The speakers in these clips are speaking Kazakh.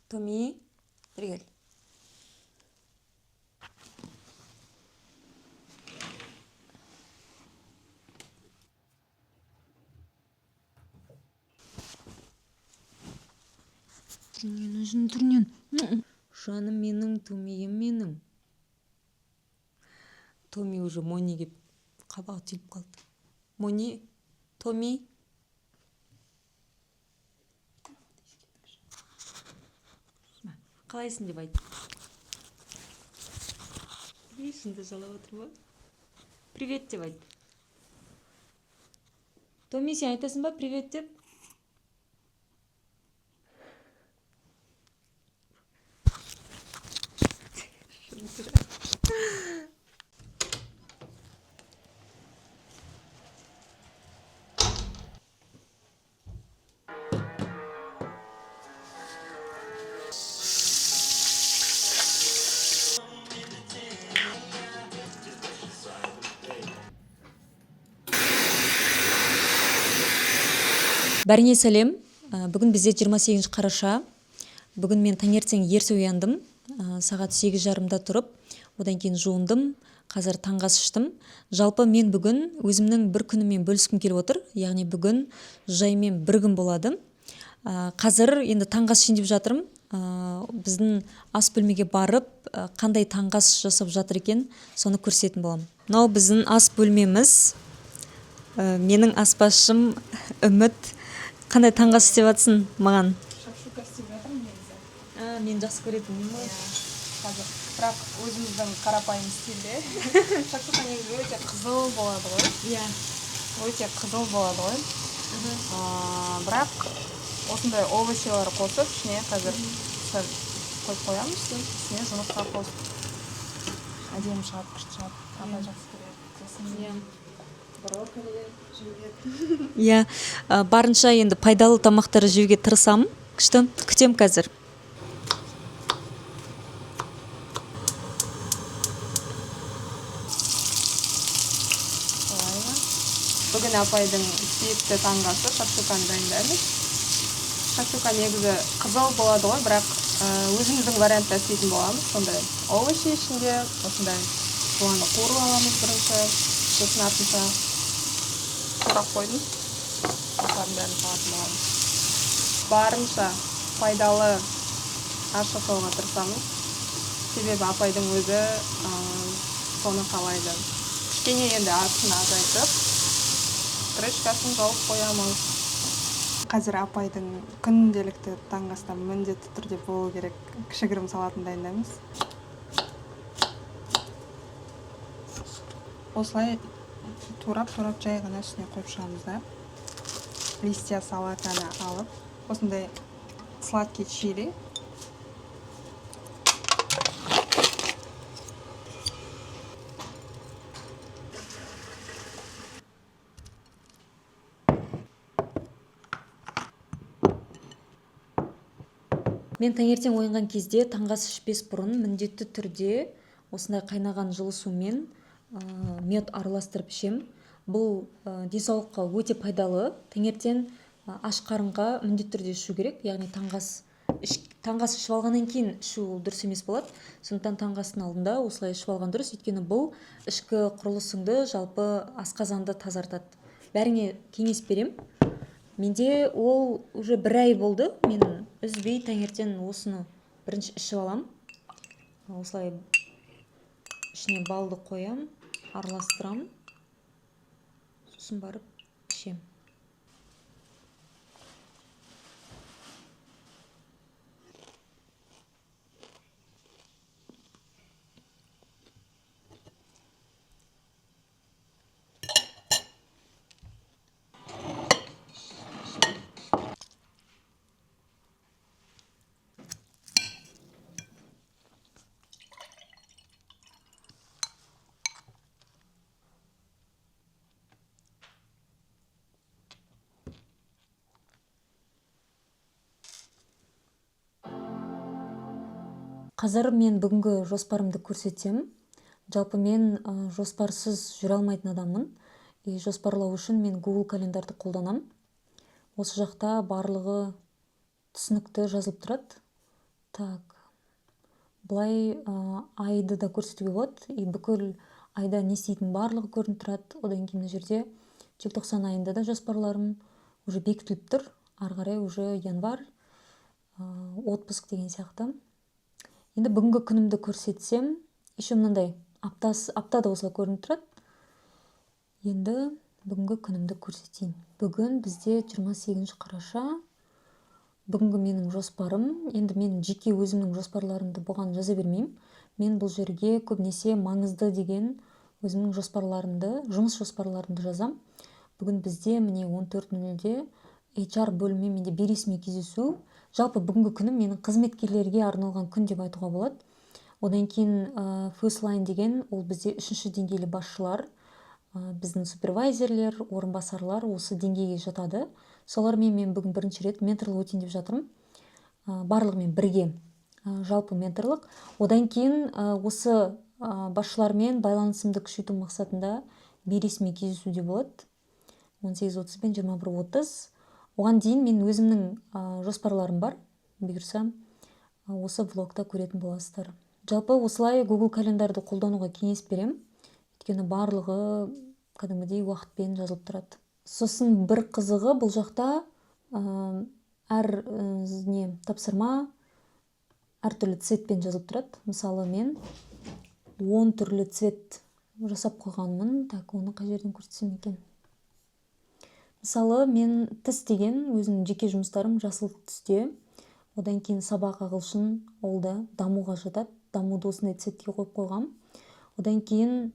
Томи, бері кел. Түрінен. Жаным менің, Томием менің. Томи уже Мониге қабағы түйіліп қалды. Мони, Томи. Қалайсың деп айт. Шынды жалап отыр ма? Привет деп айт. Томи, сен айтасың ба привет деп? Бәріне сәлем. Бүгін бізде 28 қараша. Бүгін мен таңертең ерте ояндым. Сағат 8:30-да тұрып, одан кейін жуындым. Қазір таңғы ас іштім. Жалпы мен бүгін өзімнің бір күнімен бөліскім келіп отыр. Яғни бүгін жаймен бір күн болады. Қазір енді таңғы ас ішейін деп жатырмын. Біздің ас бөлмеге барып, қандай таңғы ас жасап жатыр екен, соны көрсететін боламын. Мынау біздің ас бөлмеміз. Менің аспазшым Үміт. Қандай таңғы ас істеп жатсың маған? Шакшука істеп жатырмын негізі. Мен жақсы көретінмін ғой. Қазір бірақ өзіміздің қарапайым стилде. Шакшука негізі өте қызыл болады ғой. Иә. Өте қызыл болады ғой. Бірақ осындай овощилар қосып, ішіне қазір сәл қойып қоямыз. Ішіне жұмыртқа қосып. Әдемі шығады, күшті шығады. Апай жақсы көреді. Брокколи жеуге. Иә, барынша енді пайдалы тамақтар жеуге тырысамын. Күшті, күтем қазір. Бүгін апайдың сүйікті таңғы асы шакшуканы дайындаймыз. Шакшука негізі қызыл болады ғой, бірақ өзіміздің вариантта істейтін боламыз. Сондай овощи ішінде, осындай жуаны қуырып аламыз бірінші, сосын артынша турап қойдым. Осылардың бәрін салатын боламыз. Барынша пайдалы ас жасауға тырысамыз. Себебі апайдың өзі соны қалайды. Кішкене енді асын азайтып, крышкасын жауып қоямыз. Қазір апайдың күнделікті таңғы аста міндетті түрде болу керек кішігірім салатын дайындаймыз. Осылай турап жай ғана үстіне қойып шығамыз да. Листья салатаны алып, осындай сладкий чили. Мен таңертең оянған кезде таңғы ас ішпес бұрын міндетті түрде осындай қайнаған жылы сумен мед араластырып ішем. Бұл денсаулыққа өте пайдалы. Таңертең аш қарынға міндетті түрде ішу керек. Яғни таңғы ас ішіп алғаннан кейін ішу дұрыс емес болады. Сондықтан таңғы астың алдында осылай ішіп алған дұрыс. Өйткені бұл ішкі құрылысыңды, жалпы асқазанды тазартады. Бәріңе кеңес берем. Менде ол уже 1 ай болды. Мен үзбей таңертең осыны бірінші ішіп алам. Осылай ішіне балды қоям, араластырам. Сосын барып ішем. Қазір мен бүгінгі жоспарымды көрсетем. Жалпы мен жоспарсыз жүре алмайтын адаммын. Жоспарлау үшін мен Google календарды қолданам. Осы жақта барлығы түсінікті жазылып тұрады. Так, былай айды да көрсетуге болады, и бүкіл айда не істейтін барлығы көрініп тұрады. Одан кейін мына жерде желтоқсан айында да жоспарларым уже бекітіліп тұр. Ары қарай уже январь, отпуск деген сияқты. Енді бүгінгі күнімді көрсетсем, еще мынандай апта да осылай көрініп тұрады. Енді бүгінгі күнімді көрсетейін. Бүгін бізде 28 қараша. Бүгінгі менің жоспарым, енді мен жеке өзімнің жоспарларымды бұған жаза бермеймін. Мен бұл жерге көбінесе маңызды деген өзімнің жоспарларымды, жұмыс жоспарларымды жазам. Бүгін бізде міне 14:00-де HR бөлімімен менде бейресми кездесу. Жалпы бүгінгі күнім менің қызметкерлерге арналған күн деп айтуға болады. Одан кейін first line деген ол бізде 3-ші деңгейлі басшылар, біздің супервайзерлер, орынбасарлар осы деңгейге жатады. Солармен мен бүгін бірінші рет менторлық өтейін деп жатырмын. Барлығымен бірге жалпы менторлық. Одан кейін осы басшылармен байланысымды күшейту мақсатында бейресми кездесуде болады. 18:30 пен 21:30. Оған дейін мен өзімнің жоспарларым бар. Бұйырса осы влогта көретін боласыздар. Жалпы осылай Google календарды қолдануға кеңес берем. Өйткені барлығы кәдімгідей уақытпен жазылып тұрады. Сосын бір қызығы бұл жақта әр тапсырма әртүрлі цветпен жазылып тұрады. Мысалы мен 10 түрлі цвет жасап қойғанмын. Так, оны қай жерден көрсетсем екен. Мысалы мен тіс деген өзімнің жеке жұмыстарым жасыл түсте. Одан кейін сабақ ағылшын, ол да дамуға жатады. Дамуды осындай цветке қойып қойғам. Одан кейін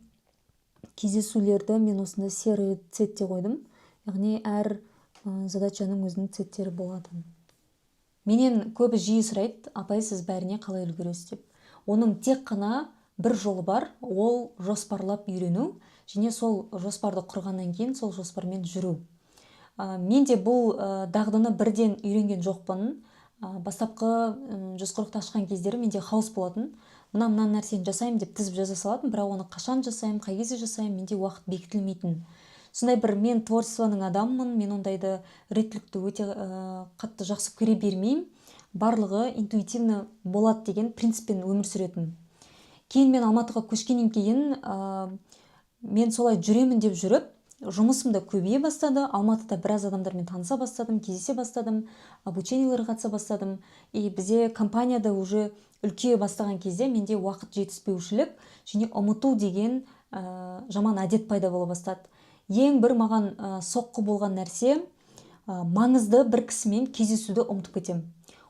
кездесулерді мен осындай серый цветте қойдым. Яғни әр задачаның өзінің цветтері болады. Менен көбі жиі сұрайды, апай сіз бәріне қалай үлгересіз деп. Оның тек қана бір жолы бар, ол жоспарлап үйрену, және сол жоспарды құрғаннан кейін сол жоспармен жүру. Менде бұл дағдыны бірден үйренген жоқпын. Бастапқы 140-ты ашқан кездері менде хаос болатын. Мына нәрсені жасаймын деп тізіп жаза салатын, бірақ оны қашан жасаймын, қай кезде жасаймын, менде уақыт бекітілмейтін. Сондай бір мен творчествоның адаммын, мен ондайды реттілікті өте қатты жақсы көре бермеймін. Барлығы интуитивно болады деген принциппен өмір сүретін. Кейін мен Алматыға көшкеннен кейін мен солай жүремін деп жүріп, жұмысым да көбейе бастады. Алматыда біраз адамдармен таныса бастадым, кездесе бастадым, обученияларға қатыса бастадым. И бізде компанияда уже үлкейе бастаған кезде менде уақыт жетіспеушілік және ұмыту деген жаман әдет пайда бола бастады. Ең бір маған соққы болған нәрсе, маңызды бір кісімен кездесуді ұмытып кетем.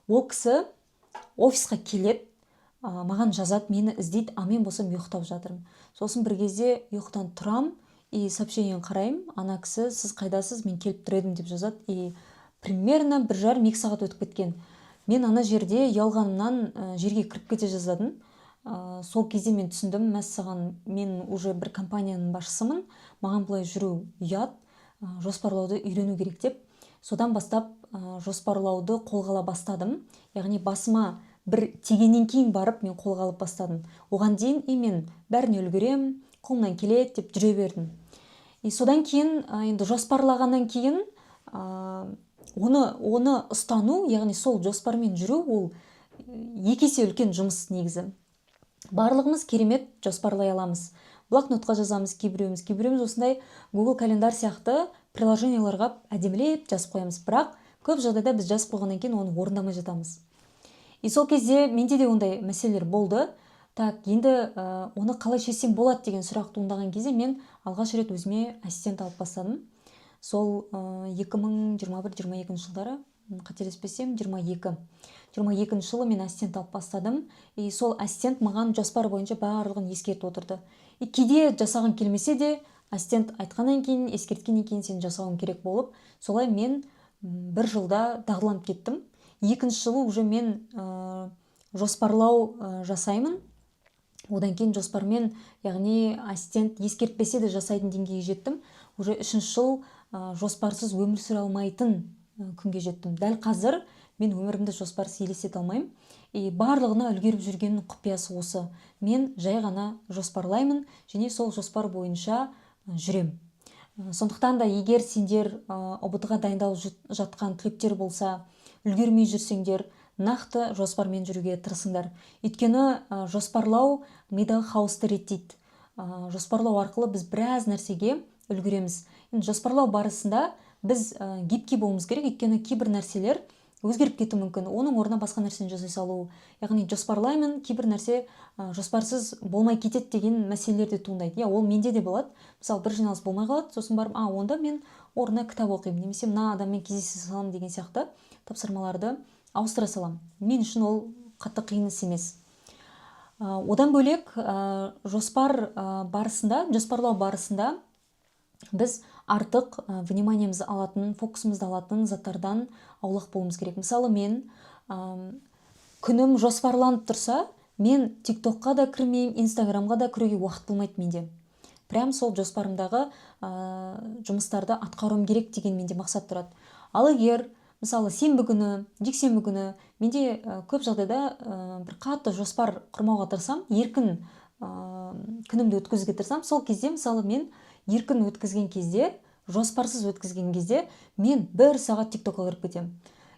Ол кісі офисқа келеді, маған жазады, мені іздейді, а мен болсам ұйықтап жатырмын. Сосын бір кезде ұйықтан тұрам, и сообщениені қараймын, ана кісі сіз қайдасыз, мен келіп тұр едім деп жазады. И примерно 1,5-2 сағат өтіп кеткен. Мен ана жерде ұялғанымнан жерге кіріп кете жаздадым. Сол кезде мен түсіндім, мәссаған, мен уже бір компанияның басшысымын, маған бұлай жүру ұят, жоспарлауды үйрену керек деп. Содан бастап жоспарлауды қолға ала бастадым. Яғни басыма бір тегеннен кейін барып мен қолға алып бастадым. Оған дейін мен бәріне үлгерем, қолымнан келеді деп жүре бердім. И содан кейін енді жоспарлағаннан кейін оны ұстану, яғни сол жоспармен жүру, ол 2 есе үлкен жұмыс негізі. Барлығымыз керемет жоспарлай аламыз. Блокнотқа жазамыз кейбіреуміз осындай Google календар сияқты приложенияларға әдемілеп жазып қоямыз. Бірақ көп жағдайда біз жазып қойғаннан кейін оны орындамай жатамыз. И сол кезде менде де ондай мәселелер болды. Так, енді оны қалай шешсем болады деген сұрақ туындаған кезде мен алғаш рет өзіме ассистент алып бастадым. Сол 2021-22 жылдары, қателеспесем, 22 жылы мен ассистент алып бастадым. И сол ассистент маған жоспар бойынша барлығын ескертіп отырды. И кейде жасаған келмесе де, ассистент айтқаннан кейін, ескерткеннен кейін сен жасауың керек болып, солай мен 1 жылда дағдыланып кеттім. 2-ші жылы уже мен жоспарлау жасаймын. Одан кейін жоспармен, яғни ассистент ескертпесе де жасайтын деңгейге жеттім. Уже 3-ші жыл жоспарсыз өмір сүре алмайтын күнге жеттім. Дәл қазір мен өмірімді жоспарсыз елестете алмаймын. И барлығына үлгеріп жүргеннің құпиясы осы. Мен жай ғана жоспарлаймын және сол жоспар бойынша жүрем. Сондықтан да егер сендер ұбт-ға дайындалып жатқан түлектер болса, үлгермей жүрсеңдер, нақты жоспармен жүруге тырысыңдар. Өйткені жоспарлау мидағы хаосты реттейді. Жоспарлау арқылы біз біраз нәрсеге үлгереміз. Енді жоспарлау барысында біз гибкий болуымыз керек, өйткені кейбір нәрселер өзгеріп кетуі мүмкін. Оның орнына басқа нәрсені жасай салу. Яғни жоспарлаймын, кейбір нәрсе жоспарсыз болмай кетеді деген мәселелер де туындайды. Ол менде де болады. Мысалы, бір жиналыс болмай қалады, сосын барып, онда мен орнына кітап оқимын, немесе мына адаммен кездесе саламын деген сияқты тапсырмаларды ауыстыра саламын. Мен үшін ол қатты қиын іс емес. Одан бөлек жоспарлау барысында біз артық вниманиемізді алатын, фокусымызды алатын заттардан аулақ болуымыз керек. Мысалы, мен күнім жоспарланып тұрса, мен TikTokқа да кірмеймін, Instagramға да кіруге уақыт болмайды менде. Прям сол жоспарымдағы жұмыстарды атқаруым керек деген менде мақсат тұрады. Ал егер мысалы сенбі күні, жексенбі күні менде көп жағдайда бір қатты жоспар құрмауға тырысам, еркін күнімді өткізуге тырысам, сол кезде мысалы мен еркін өткізген кезде, жоспарсыз өткізген кезде мен 1 сағат TikTokқа кіріп кетемін.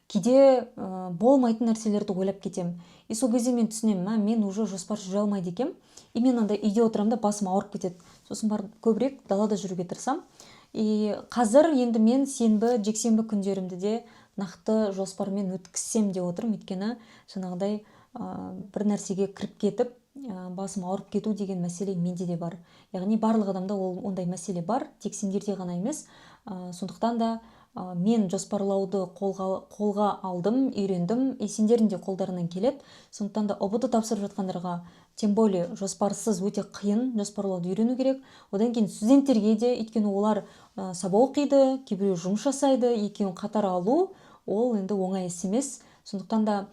Кейде болмайтын нәрселерді ойлап кетемін. И сол кезде мен түсінемін, мен уже жоспарсыз жүре алмайды екем. И мен анда үйде отырамын да басым ауырып кетеді. Сосын барып көбірек далада жүруге тырысам. И қазір енді мен сенбі, жексенбі күндерімді де нақты жоспармен өткізсем деп отырмын. Өйткені жаңағыдай бір нәрсеге кіріп кетіп, басым ауырып кету деген мәселе менде де бар. Яғни барлық адамда ондай мәселе бар, тек сендерде ғана емес. Сондықтан да мен жоспарлауды қолға алдым, үйрендім, сендердің де қолдарынан келеді. Сондықтан да ұбт тапсырып жатқандарға, тем более жоспарсыз өте қиын жоспарлауды үйрену керек. Одан кейін студенттерге де, өйткені олар сабақ оқиды, кейбіреу жұмыс жасайды, екеуін қатар алу ол енді оңай іс емес. Сондықтан да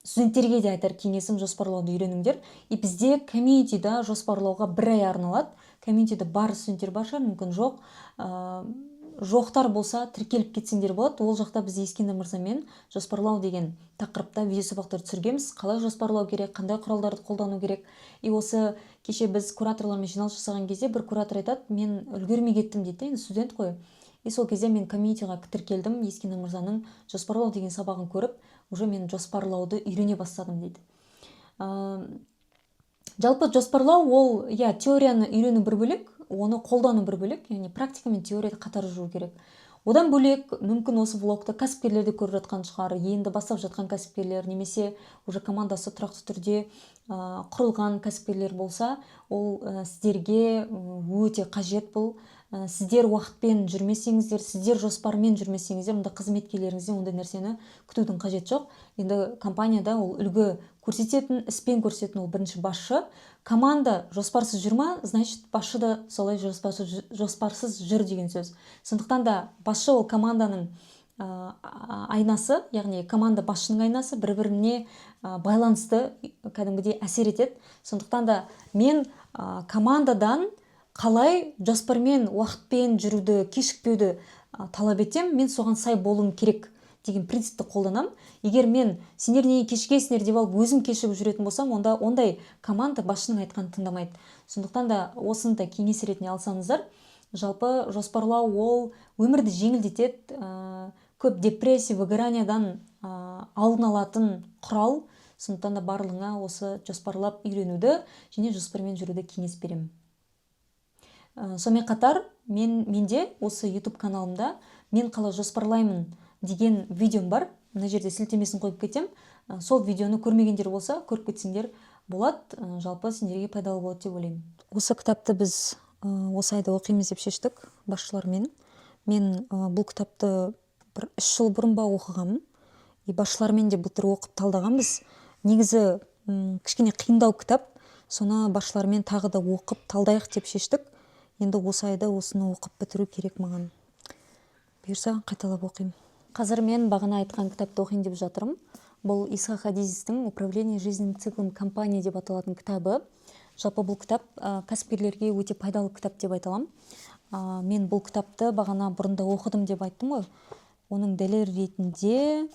студенттерге де айтар кеңесім, жоспарлауды үйреніңдер. И бізде комьюнитида жоспарлауға 1 ай арналады. Комьюнитида бар студенттер бар шығар, мүмкін жоқ. Жоқтар болса тіркеліп кетсеңдер болады. Ол жақта біз Ескендір мырзамен жоспарлау деген тақырыпта видео сабақтар түсіргенбіз. Қалай жоспарлау керек, қандай құралдарды қолдану керек. И осы кеше біз кураторлармен жиналыс жасаған кезде бір куратор айтады, мен үлгермей кеттім дейді, енді студент қой. И сол кезде мен комьюнитиға тіркелдім, Ескендір мырзаның жоспарлау деген сабағын көріп, уже мен жоспарлауды үйрене бастадым дейді. Жалпы жоспарлау ол, теорияны үйрену бір бөлек, оны қолдану бір бөлек, яғни практика мен теорияда қатар жүру керек. Одан бөлек, мүмкін осы влогты кәсіпкерлерді көріп жатқан шығар, енді бастап жатқан кәсіпкерлер, немесе уже командасы тұрақты түрде құрылған кәсіпкерлер болса, ол сіздерге өте қажет бұл. Сіздер уақытпен жүрмесеңіздер, сіздер жоспармен жүрмесеңіздер, онда қызметкерлеріңізден ондай нәрсені күтудің қажет жоқ. Енді компанияда ол үлгі көрсететін, іспен көрсететін ол бірінші басшы. Команда жоспарсыз жүрма, значит, басшы да солай жоспарсыз жүр деген сөз. Сондықтан да басшы ол команданың айнасы, яғни команда басшының айнасы, бір-біріне байланысты кәдімгідей әсер етеді. Сондықтан да мен командадан қалай жоспармен, уақытпен жүруді, кешікпеуді талап етем, мен соған сай болуым керек деген принципті қолданам. Егер мен сендер неге кешігесіңдер деп алып өзім кешігіп жүретін болсам, онда ондай команда басшының айтқанын тыңдамайды. Сондықтан да осыны да кеңес ретінде алсаңыздар, жалпы жоспарлау ол өмірді жеңілдетеді, көп депрессия, выгораниядан алдын алатын құрал. Сондықтан да барлығыңа осы жоспарлап үйренуді және жоспармен жүруді кеңес беремін. Сонымен қатар менде осы YouTube каналымда мен қалай жоспарлаймын деген видеом бар. Мына жерде сілтемесін қойып кетем. Сол видеоны көрмегендер болса, көріп кетсеңдер болады. Жалпы сендерге пайдалы болады деп ойлаймын. Осы кітапты біз осы айда оқимыз деп шештік басшылармен. Мен бұл кітапты бір 3 жыл бұрын ба оқығанмын. И басшылармен де былтыр оқып талдағанбыз. Негізі кішкене қиындау кітап. Соны басшылармен тағы да оқып талдайық деп шештік. Енді осы айда осыны оқып бітіру керек маған. Бұйырса қайталап оқимын. Қазір мен бағана айтқан кітапты оқиын деп жатырмын. Бұл Исхақ Адизовтың «Управление жизненным циклом компании» деп аталатын кітабы. Жалпы бұл кітап кәсіпкерлерге өте пайдалы кітап деп айталамын. Мен бұл кітапты бағана бұрында оқыдым деп айттым ғой. Оның дәлел ретінде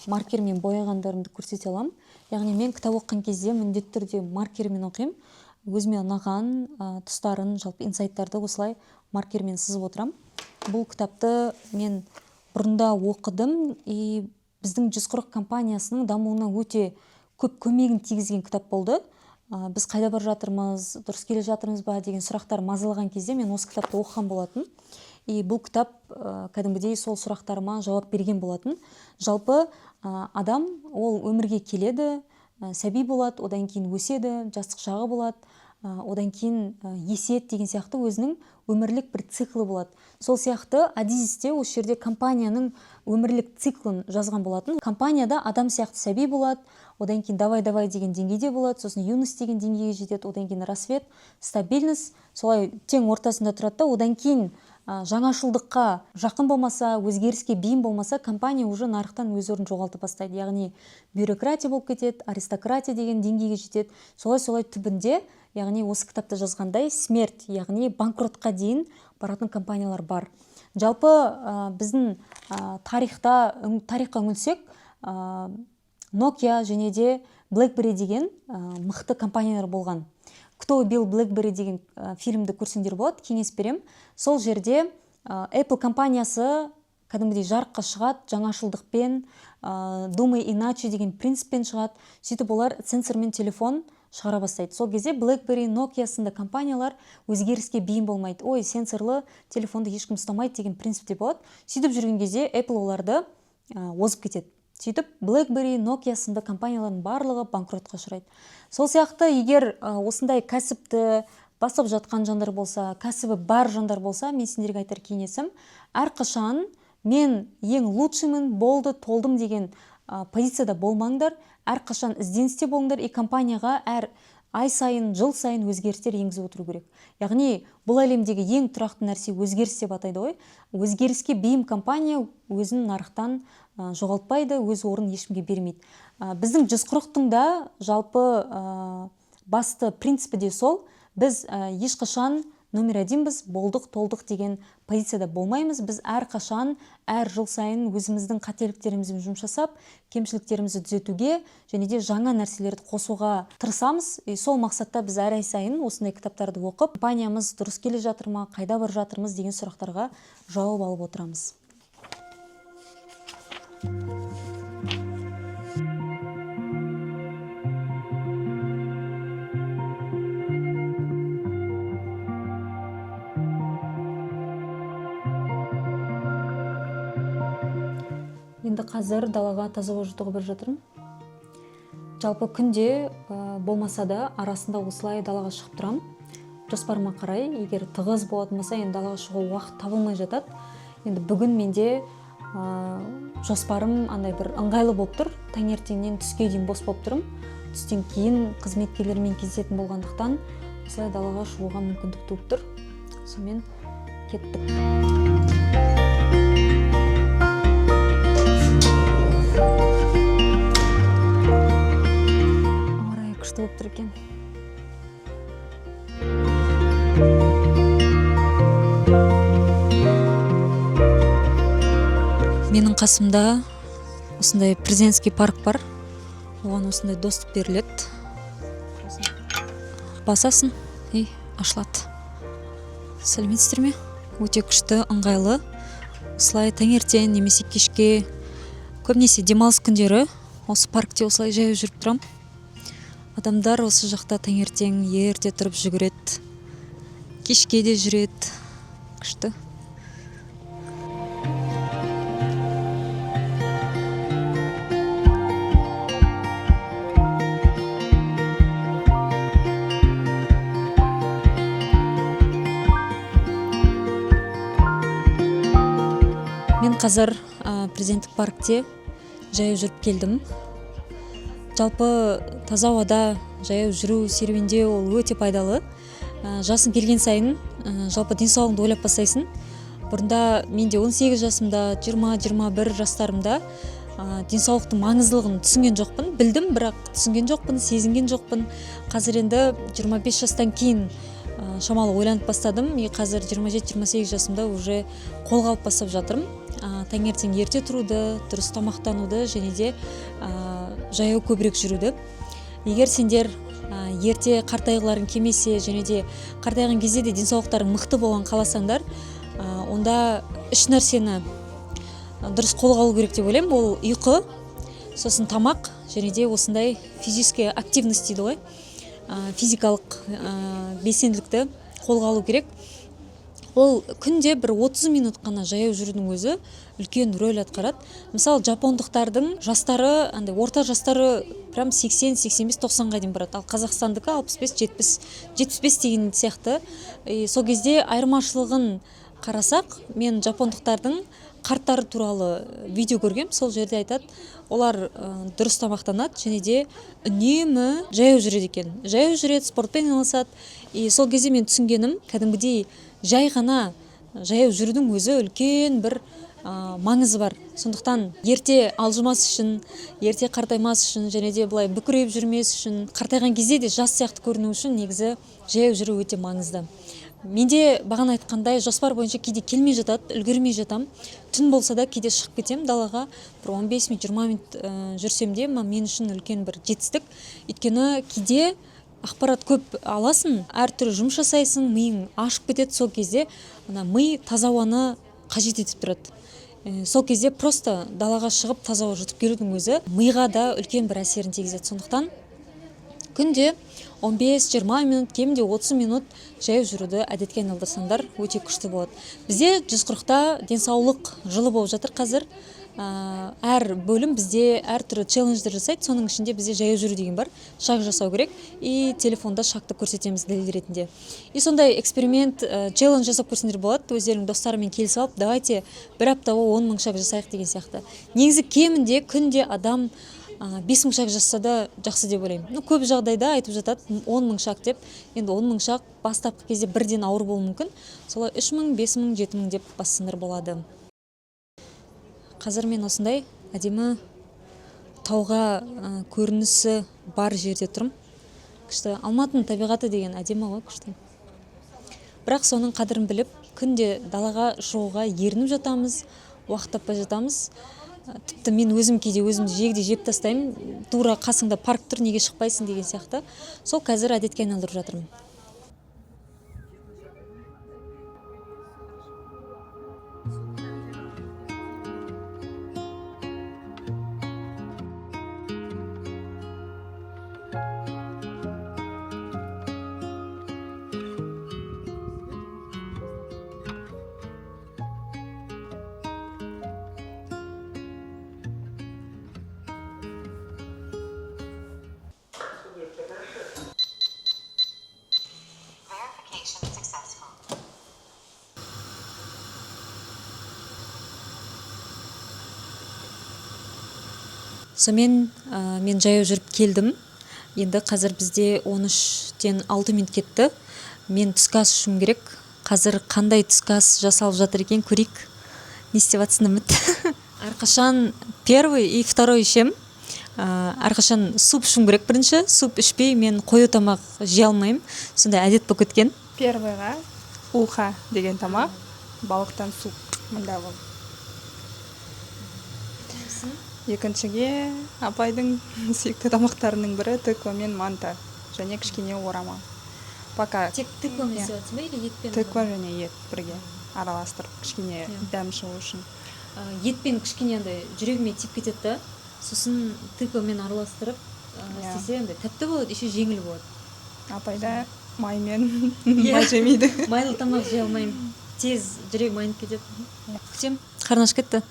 маркермен бояғандарымды көрсете аламын. Яғни мен кітап оқыған кезде міндетті түрде маркермен оқимын. Өзіме ұнаған тұстарын, жалпы инсайттарды осылай маркермен сызып отырам. Бұл кітапты мен бұрында оқыдым и біздің 140 компаниясының дамуына өте көп көмегін тигізген кітап болды. Біз қайда бара жатырмыз, дұрыс келе жатырмыз ба деген сұрақтар мазалаған кезде мен осы кітапты оқыған болатын. И бұл кітап кәдімгідей сол сұрақтарыма жауап берген болатын. Жалпы адам ол өмірге келеді, сәби болады, одан кейін өседі, жастық шағы болады, одан кейін есет деген сияқты өзінің өмірлік бір циклы болады. Сол сияқты Адизисте осы жерде компанияның өмірлік циклын жазған болатын. Компанияда адам сияқты сәби болады, одан кейін давай деген деңгейде болады, сосын юность деген деңгейге жетеді, одан кейін рассвет, стабильность, солай тең ортасында тұрады да, одан кейін жаңашылдыққа жақын болмаса, өзгеріске бейім болмаса, компания уже нарықтан өз орнын жоғалтып бастайды. Яғни бюрократия болып кетеді, аристократия деген деңгейге жетеді. Солай түбінде, яғни осы кітапта жазғандай, смерть, яғни банкротқа дейін баратын компаниялар бар. Жалпы біздің тарихқа үңілсек, Nokia және де BlackBerry деген мықты компаниялар болған. Кто убил BlackBerry деген фильмді көрсеңдер болады, кеңес берем. Сол жерде Apple компаниясы кәдімгідей жарыққа шығады, жаңашылдықпен, думай иначе деген принциппен шығады. Сөйтіп олар сенсор мен телефон шығара бастайды. Сол кезде BlackBerry, Nokia сынды компаниялар өзгеріске бейім болмайды. Ой, сенсорлы телефонды ешкім ұстамайды деген принципте болады. Сөйтіп жүрген кезде Apple оларды озып кетеді. Сөйтіп BlackBerry, Nokia сынды компаниялардың барлығы банкротқа ұшырайды. Сол сияқты егер осындай кәсіпті бастап жатқан жандар болса, кәсібі бар жандар болса, мен сендерге айтар кеңесім, әрқашан мен ең лучшымын, болды, толдым деген позицияда болмаңдар, әрқашан ізденісте болыңдар, и компанияға әр ай сайын, жыл сайын өзгерістер енгізіп отыру керек. Яғни бұл әлемдегі ең тұрақты нәрсе өзгеріс деп атайды ғой. Өзгеріске бейім компания өзін нарықтан жоғалтпайды, өз орнын ешкімге бермейді. Біздің 140-тың да жалпы басты принципі де сол. Біз ешқашан номер 1-біз, болдық, толдық деген позицияда болмаймыз. Біз әрқашан, әр жыл сайын өзіміздің қателіктерімізбен жұмыс жасап, кемшіліктерімізді түзетуге және де жаңа нәрселерді қосуға тырысамыз. Сол мақсатта біз әр ай сайын осындай кітаптарды оқып, компаниямыз дұрыс келе жатыр ма, қайда бара жатырмыз деген сұрақтарға жауап алып отырамыз. Енді қазір далаға таза ауа жұтуға барып жатырмын. Жалпы күнде болмаса да арасында осылай далаға шығып тұрамын. Жоспарыма қарай, егер тығыз болатын болса, енді далаға шығуға уақыт табылмай жатады. Енді бүгін менде жоспарым андай бір ыңғайлы болып тұр. Таңертеңнен түске дейін бос болып тұрмын. Түстен кейін қызметкерлермен кездесетін болғандықтан осылай далаға шығуға мүмкіндік туып тұр. Сонымен кеттік. Күшті болып тұр екен. Менің қасымда осындай президентский парк бар. Оған осындай доступ беріледі. Басасын и ашылады. Сәлеметсіздер ме? Өте күшті, ыңғайлы. Осылай таңертең немесе кешке, көбінесе демалыс күндері осы паркте осылай жаяу жүріп тұрам. Адамдар осы жақта таңертең ерте тұрып жүгіреді. Кешке де жүреді. Күшті. Мен қазір президенттік паркте жаяу жүріп келдім. Жалпы таза ауада жаяу жүру, серуендеу ол өте пайдалы. Жасың келген сайын жалпы денсаулығыңды ойлап бастайсың. Бұрында менде 18 жасымда, 20-21 жастарымда денсаулықтың маңыздылығын түсінген жоқпын. Білдім, бірақ түсінген жоқпын, сезінген жоқпын. Қазір енді 25 жастан кейін шамалы ойланып бастадым. Қазір 27-28 жасымда уже қолға алып бастап жатырмын. Таңертең ерте тұруды, дұрыс тамақтануды және де жаяу көбірек жүруді. Егер сендер ерте қартайғыларың келмесе және де қартайған кезде де денсаулықтарың мықты болған қаласаңдар, онда үш нәрсені дұрыс қолға алу керек деп ойлаймын. Ол ұйқы, сосын тамақ және де осындай физическая активность дейді ғой, физикалық белсенділікті қолға алу керек. Ол күнде бір 30 минут қана жаяу жүрудің өзі үлкен рөл атқарады. Мысалы, жапондықтардың жастары, орта жастары прям 80-85-90-ға дейін барады. Ал Қазақстандікі 65-70-75 деген сияқты. Сол кезде айырмашылығын қарасақ, мен жапондықтардың қарттары туралы видео көргем. Сол жерде айтады, олар дұрыс тамақтанады және де үнемі жаяу жүреді екен. Жаяу жүреді, спортпен айналысады. Сол кезде мен түсінгенім, кәдімгідей жай ғана жаяу жүрудің өзі үлкен бір маңызы бар. Сондықтан ерте алжымас үшін, ерте қартаймас үшін және де былай бүкірейіп жүрмес үшін, қартайған кезде де жас сияқты көріну үшін негізі жаяу жүру өте маңызды. Менде бағана айтқандай жоспар бойынша кейде келмей жатады, үлгермей жатам. Түн болса да кейде шығып кетем далаға, бір 15 минут, 20 минут жүрсем де, мен үшін үлкен бір жетістік. Өйткені кейде ақпарат көп аласың, әртүрлі жұмыс жасайсың, миың ашып кетеді. Сол кезде ми таза ауаны қажет етіп тұрады. Сол кезде просто далаға шығып таза ауа жұтып келудің өзі миға да үлкен бір әсерін тигізеді. Сондықтан күнде 15-20 минут, кемінде 30 минут жаяу жүруді әдетке айналдырсаңдар өте күшті болады. Бізде 140-та денсаулық жылы болып жатыр қазір. Әр бөлім бізде әртүрлі челлендждер жасайды. Соның ішінде бізде жаяу жүру деген бар. Шаг жасау керек и телефонда шагты көрсетеміз дәлел ретінде. Сондай эксперимент, челлендж жасап көрсеңдер болады. Өздерінің достарымен келісіп алып, давайте бір аптаға 10 000 шаг жасайық деген сияқты. Негізі кемінде күнде адам 5 000 шаг жасаса да жақсы деп ойлаймын. Көп жағдайда айтып жатады 10 000 шаг деп. Енді 10 000 шаг бастапқы кезде бірден ауыр болуы мүмкін. Солай 3 000, 5 000, 7 000 деп бассаңдар болады. Қазір мен осындай әдемі тауға көрінісі бар жерде тұрмын. Күшті. Алматының табиғаты деген әдемі ғой, күшті. Бірақ соның қадірін біліп, күнде далаға шығуға ерініп жатамыз, уақыт таппай жатамыз. Тіпті мен өзім кейде өзімді жегде жеп тастаймын. Тура қасыңда парк тұр, неге шықпайсың деген сияқты. Сол қазір әдетке айналдырып жатырмын. Сонымен мен жаяу жүріп келдім. Енді қазір бізде 13-тен 6 минут кетті. Мен түскі ас ішуім керек. Қазір қандай түскі ас жасалып жатыр екен көрейік. Не істеп жатсың, Үміт? Әрқашан первый и второй ішем. Әрқашан суп ішуім керек бірінші. Суп ішпей мен қою тамақ жей алмаймын. Сондай әдет болып кеткен. Первыйға уха деген тамақ, балықтан суп мында бол. Екіншіге апайдың сүйікті тамақтарының бірі тыква мен манта және кішкене орама. Пока Тек тыквамен істеп жатсың ба или етпен? тыква және ет бірге араластырып кішкене дәм шығу үшін. Етпен кішкене жүрегіме тиіп кетеді да. Сосын тыквамен араластырып істесе енді тәтті болады, еще жеңіл болады. Апайда маймен май жемейді. Майлы тамақ жей алмаймын. Тез жүрегім айнып кетеді. Күтем, қарны ашып кетті.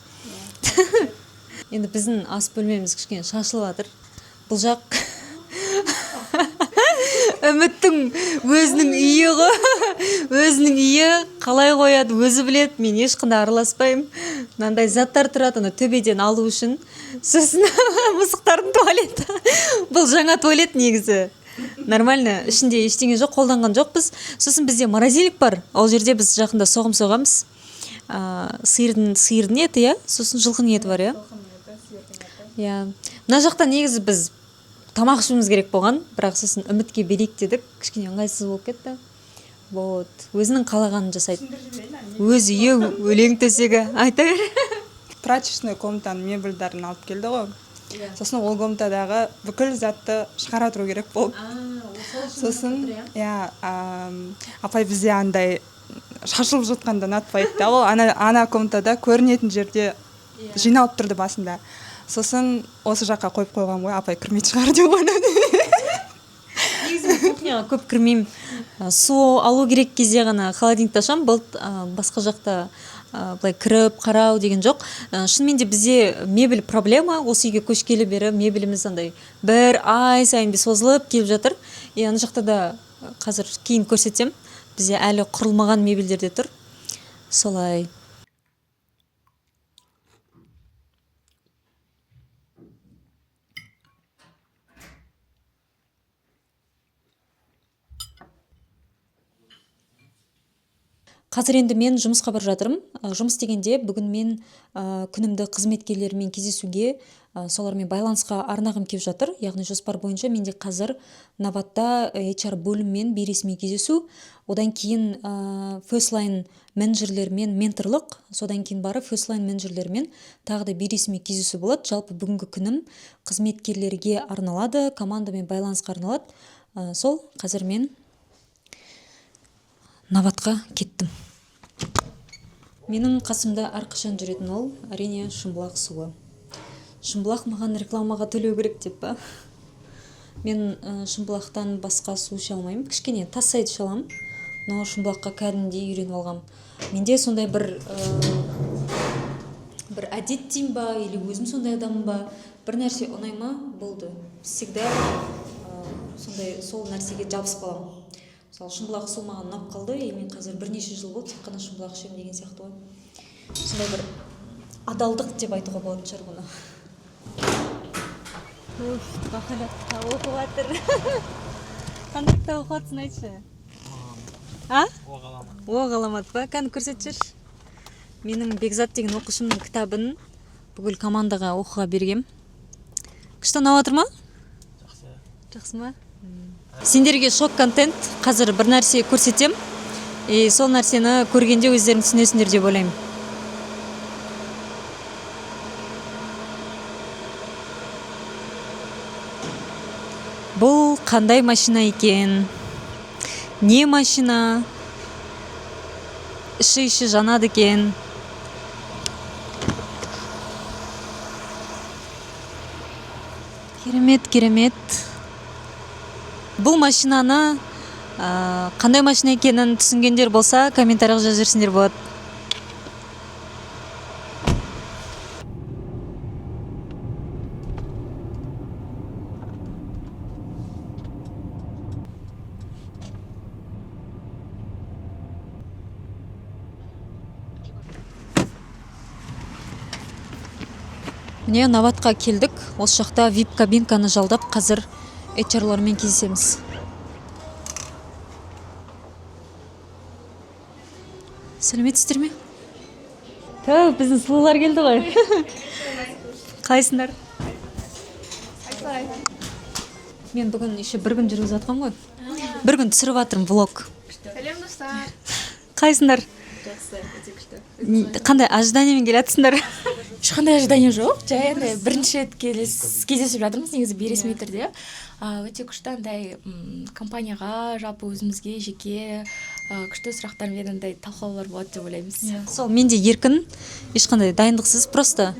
Енді біздің ас бөлмеміз кішкене шашылып жатыр. Бұл жақ Үміттің өзінің үйі ғой. Өзінің үйі қалай қояды, өзі біледі. Мен ешқандай араласпаймын. Мынандай заттар тұрады, төбеден алу үшін. Сосын мысықтардың туалеті. Бұл жаңа туалет негізі. Нормально, ішінде ештеңе жоқ, қолданған жоқпыз. Сосын бізде морозильник бар. Ол жерде біз жақында соғым соғамыз. Сиырдың еті, иә? Сосын жылқының еті бар, иә? Мына жақта негізі біз тамақ ішуіміз керек болған, бірақ сосын Үмітке берейік дедік, кішкене ыңғайсыз болып кетті. Өзінің қалағанын жасайды. Өз үйі, өлең төсегі, айта бер. Прачечный комнатаның мебельдарын алып келді ғой. Сосын ол комнатадағы бүкіл затты шығара тұру керек болып. Сосын апай бізде андай шашылып жатқанда ұнатпайды да, ол ана комнатада көрінетін жерде жиналып тұрды басында. Сосын осы жаққа қойып қойған ғой, апай кірмейтін шығар деп ойладым. Негізі кухняға көп кірмеймін. Су алу керек кезде ғана холодильникті ашамын. Басқа жақта былай кіріп қарау деген жоқ. Шынымен де бізде мебель проблема. Осы үйге көшкелі бері мебеліміз андай бір ай сайын созылып келіп жатыр. Ана жақта да қазір кейін көрсетсем, бізде әлі құрылмаған мебельдер де тұр. Солай. Қазір енді мен жұмысқа барып жатырмын. Жұмыс дегенде бүгін мен күнімді қызметкерлермен кездесуге, солармен байланысқа арнағым келіп жатыр. Яғни жоспар бойынша менде қазір Наватта HR бөліммен бейресми кездесу, одан кейін first line менеджерлермен менторлық, содан кейін барып first line менеджерлермен тағы да бейресми кездесу болады. Жалпы бүгінгі күнім қызметкерлерге арналады, командамен байланысқа арналады. Сол қазір мен Наватқа кеттім. Менің қасымда әрқашан жүретін ол әрине Шымбұлақ суы. Шымбұлақ маған рекламаға төлеу керек деп па? Мен Шымбұлақтан басқа су іше алмаймын. Кішкене Тассайды іше аламын, но Шымбұлаққа кәдімгідей үйреніп алғам. Менде сондай бір әдет деймін ба, или өзім сондай адаммын ба, бір нәрсе ұнайма болды. Всегда сондай сол нәрсеге жабысып қаламын. Мысалы, Шымбұлақ су маған ұнап қалды, мен қазір бірнеше жыл болды, тек қана Шымбұлақ ішемін деген сияқты ғой. Сондай бір адалдық деп айтуға болатын шығар бұны. Бақалатта оқып жатыр. Қандай кітап оқып жатсың, айтшы. Оқ аламат па? Кәні көрсетіп жүрші. Менің Бекзат деген оқушымның кітабын бүкіл командаға оқуға бергем. Күшті ұнап жатыр ма? Жақсы ма? Сендерге шок контент, қазір бір нәрсе көрсетем, сол нәрсені көргенде өздерің түсінесіңдер деп ойлаймын. Бұл қандай машина екен? Не машина? Іші жанады екен. Керемет. Бұл машинаны қандай машина екенін түсінгендер болса, комментарийға жазып жіберсеңдер болады. Міне Наватқа келдік. Осы жақта VIP кабинканы жалдап, қазір HR-лармен кездесеміз. Сәлеметсіздер ме? Біздің сұлулар келді ғой. Қалайсыңдар? Мен бүгін еще бір күн жүргізіп жатқам ғой. Бір күн түсіріп жатырмын влог. Сәлем достар. Қалайсыңдар? Қандай ожиданиемен келатсыңдар? Ешқандай ожидание жоқ. Жай енді бірінші рет кездесіп жатырмыз негізі бейресми түрде. Өте күшті андай компанияға, жалпы өзімізге жеке күшті сұрақтармен андай талқылаулар болады деп ойлаймыз. Сол менде еркін, ешқандай дайындықсыз, просто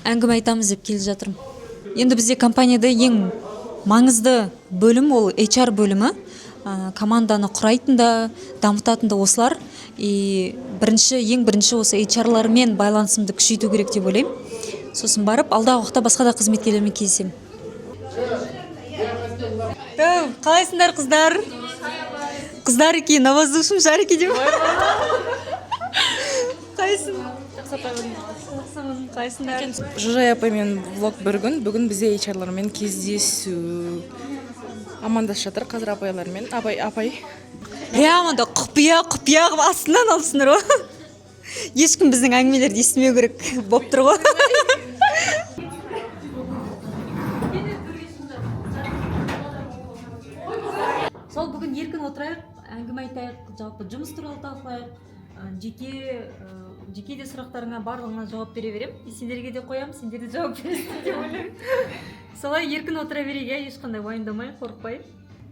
әңгіме айтамыз деп келіп жатырмын. Енді бізде компанияда ең маңызды бөлім ол HR бөлімі. Команданы құрайтын да, дамытатын да осылар. Ең бірінші осы HR-лармен байланысымды күшейту керек деп ойлаймын. Сосын барып, алдағы уақытта басқа да қызметкерлермен кездесемін. Қалайсыңдар қыздар? Қыздар екен, на воздушном шарике деп. Қайсың? Қайсыңдар? Жужай апаймен влог бүгін бізде HR-лармен кездесу. Амандасып жатыр қазір апайлармен. Апай. Прямо да құпия қылып астынан алыпсыңдар ғой. Ешкім біздің әңгімелерді естімеу керек болып тұр ғой. Сол бүгін еркін отырайық, әңгіме айтайық, жалпы жұмыс туралы талқылайық. Жеке де сұрақтарыңа барлығына жауап бере берем. Сендерге де қоям, сендер де жауап бересіңдер деп ойлаймын. Солай еркін отыра берейік, ешқандай уайымдамай, қорықпай.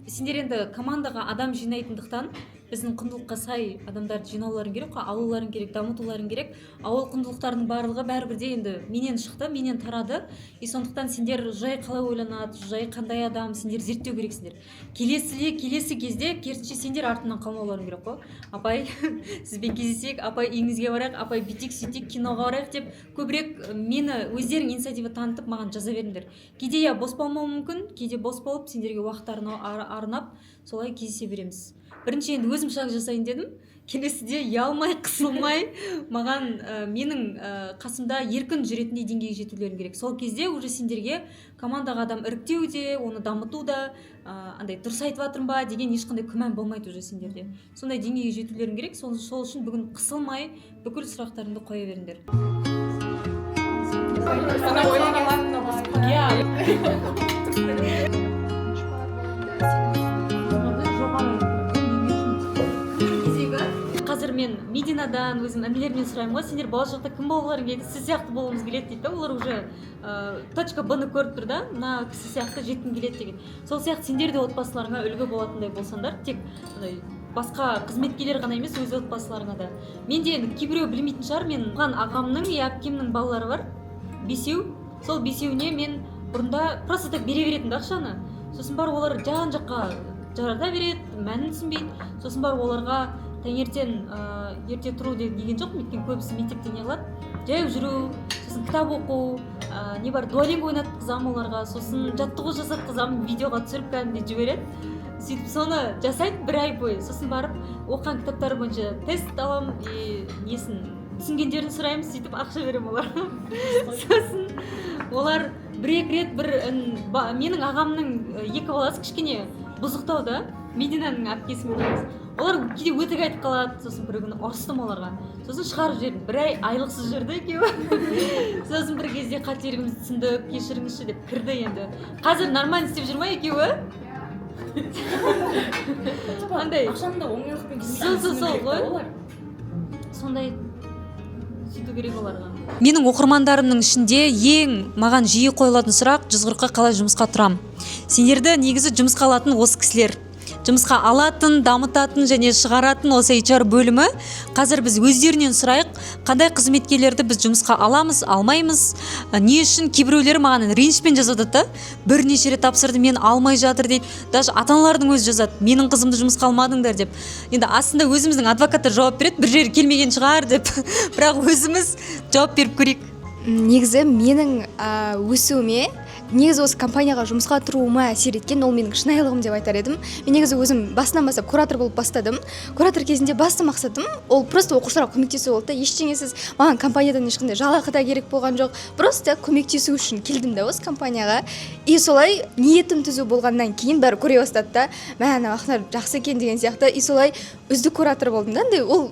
Сендер енді командаға адам жинайтындықтан біздің құндылыққа сай адамдарды жинауларын керек қой, алуларын керек, дамытуларын керек. Ол құндылықтардың барлығы бәрібір де енді менен шықты, менен тарады. Сондықтан сендер жай қалай ойланады, жай қандай адам, сендер зерттеу керексіңдер. Келесі кезде керісінше сендер артынан қалмауларың керек қой. Апай, сізбен кездесек, апай үйіңізге барайық, апай бүйтейік, сөйтейік, киноға барайық деп көбірек мені өздерің инициатива танытып маған жаза беріңдер. Кейде я бос болмауы мүмкін, кейде бос болып сендерге уақыт арнап солай кездесе береміз. Бірінші енді өзім шаг жасайын дедім. Келесіде ұялмай, қысылмай маған менің қасымда еркін жүретіндей деңгейге жетулерің керек. Сол кезде уже сендерге командаға адам іріктеуде, оны дамытуда, андай дұрыс айтып жатырмын ба деген ешқандай күмән болмайды уже сендерде. Сондай деңгейге жетулерің керек. Сол үшін бүгін қысылмай бүкіл сұрақтарыңды қоя беріңдер. Қазір мен Мединадан өзім әмелермен сұраймын ғой, сендер болашақта кім болғыларың келеді, сіз сияқты болуымыз келеді дейді. Олар уже точка Б-ны көріп тұр да, мына кісі сияқты жеткім келеді деген. Сол сияқты сендер де отбасыларыңа үлгі болатындай болсаңдар, тек басқа қызметкерлер ғана емес, өз отбасыларыңа да. Мен де кейбіреу білмейтін шығар, мен ағамның и әпкемнің балалары бар, 5. Сол 5-іне мен бұрында просто так бере беретін ақшаны. Сосын бар олар жан-жаққа жарата береді, мәнін түсінбейді. Сосын бар оларға таңертең ерте тұру деген жоқ, өйткені көбісі мектепте не қылады, жаяу жүру, сосын кітап оқу, не бар, дуолинго ойнатқызамын оларға, сосын жаттығу жасатқызамын, видеоға түсіріп кәдімгідей жібереді. Сөйтіп соны жасайды 1 ай бойы. Сосын барып оқыған кітаптары бойынша тест аламын, несін түсінгендерін сұраймын, сөйтіп ақша беремін оларға. Сосын олар 1-2 рет менің ағамның 2 баласы кішкене бұзықтау да, Мединаның әпкесі болмыз. Олар кейде өтірік айтып қалады, сосын бір күні ұрыстым оларға. Сосын шығарып жібердім. 1 ай айлықсыз жүрді екеуі. Сосын бір кезде қателігімізді түсіндік, кешіріңізші деп кірді енді. Қазір нормально істеп жүр ма екеуі? Андай Ақшаны да оңайлықпен сол ғой. Сондай сөйту керек оларға. Менің оқырмандарымның ішінде ең маған жиі қойылатын сұрақ 140-қа қалай жұмысқа тұрам. Сендерді негізі жұмысқа алатын осы кісілер. Жұмысқа алатын, дамытатын және шығаратын осы HR бөлімі. Қазір біз өздерінен сұрайық, қандай қызметкерлерді біз жұмысқа аламыз, алмаймыз. Не үшін кейбіреулері маған ренішпен жазады да, бірнеше рет тапсырды, мен алмай жатыр дейді. Даже ата-аналардың өзі жазады, менің қызымды жұмысқа алмадыңдар деп. Енді астында өзіміздің адвокаттар жауап береді, бір жері келмеген шығар деп. Бірақ өзіміз жауап беріп көрейік. Негізі менің өсуіме, негізі осы компанияға жұмысқа тұруыма әсер еткен ол менің шынайылығым деп айтар едім. Мен негізі өзім басынан бастап куратор болып бастадым. Куратор кезінде басты мақсатым ол просто оқушыларға көмектесу болды да. Ештеңесіз маған компаниядан ешқандай жалақы да керек болған жоқ. Просто көмектесу үшін келдім да осы компанияға. И солай ниетім түзу болғаннан кейін бәрі көре бастады да. Мә, Ақнар жақсы екен деген сияқты. И солай үздік куратор болдым да. Ол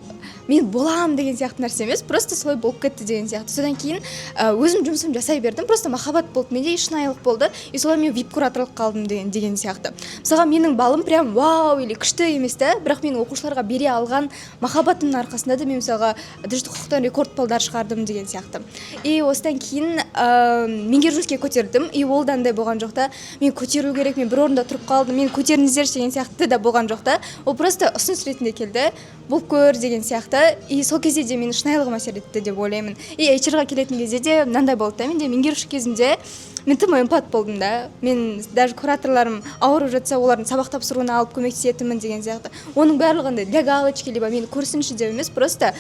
мен боламын деген сияқты нәрсе емес, просто солай болып кетті деген сияқты. Содан кейін өзім жұмысым жасай бердім, просто махаббат болды, менде шынайылық болды, и солай мен вип кураторлық қалдым деген сияқты. Мысалға менің балым прям вау или күшті емес та, бірақ мен оқушыларға бере алған махаббатымның арқасында да мен мысалға дұрыс құқықтан рекорд балдар шығардым деген сияқты. И осыдан кейін меңгерушілікке көтердім, и ол да андай болған жоқ та, мен көтеру керек, мен бір орында тұрып қалдым, мен көтеріңіздерші деген сияқты да болған жоқ та. Ол просто ұсыныс ретінде келді, болып көр деген сияқты. И сол кезде де менің шынайылығым әсер етті деп ойлаймын. И HR-ға келетін кезде де мынандай болды да, менде меңгеруші кезінде мен тым эмпат болдым да. Мен даже кураторларым ауырып жатса, олардың сабақ тапсыруына алып көмектесетінмін деген сияқты. Оның барлығында для галочки либо мені көрсінші деп емес, просто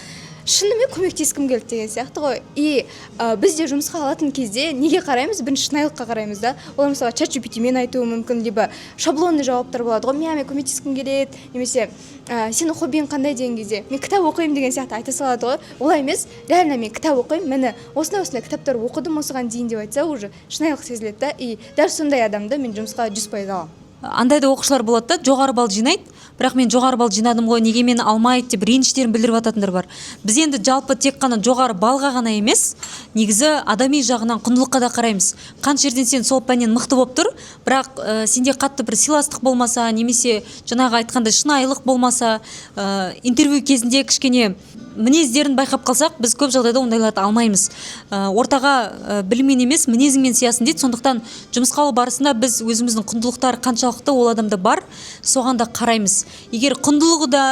шынымен көмектескім келді деген сияқты ғой. И біз де жұмысқа алатын кезде неге қараймыз? Бірінші шынайылыққа қараймыз да. Олар мысалы ChatGPT-мен айтуы мүмкін, либо шаблонный жауаптар болады ғой. Мен көмектескім келеді, немесе сенің хоббиң қандай деген кезде мен кітап оқимын деген сияқты айта салады ғой. Олай емес, реально мен кітап оқимын, мені осындай кітаптар оқыдым осыған дейін деп айтса, уже шынайылық сезіледі да. И даже сондай адамды мен жұмысқа 100% аламын. Андай да оқушылар болады да, жоғары балл жинайды, бірақ мен жоғары балл жинадым ғой, неге мені алмайды деп реніштерін білдіріп жататындар бар. Біз енді жалпы тек қана жоғары балға ғана емес, негізі адами жағынан құндылыққа да қараймыз. Қанша жерден сен сол пәннен мықты болып тұр, бірақ сенде қатты бір сыйластық болмаса, немесе жаңағы айтқандай шынайылық болмаса, интервью кезінде кішкене мінездерін байқап қалсақ, біз көп жағдайда ондайларды алмаймыз. Ортаға біліммен емес, мінезіңмен сиясың дейді. Сондықтан жұмысқа алу барысында біз өзіміздің құндылықтары қаншалықты ол адамда бар, соған да қараймыз. Егер құндылығы да,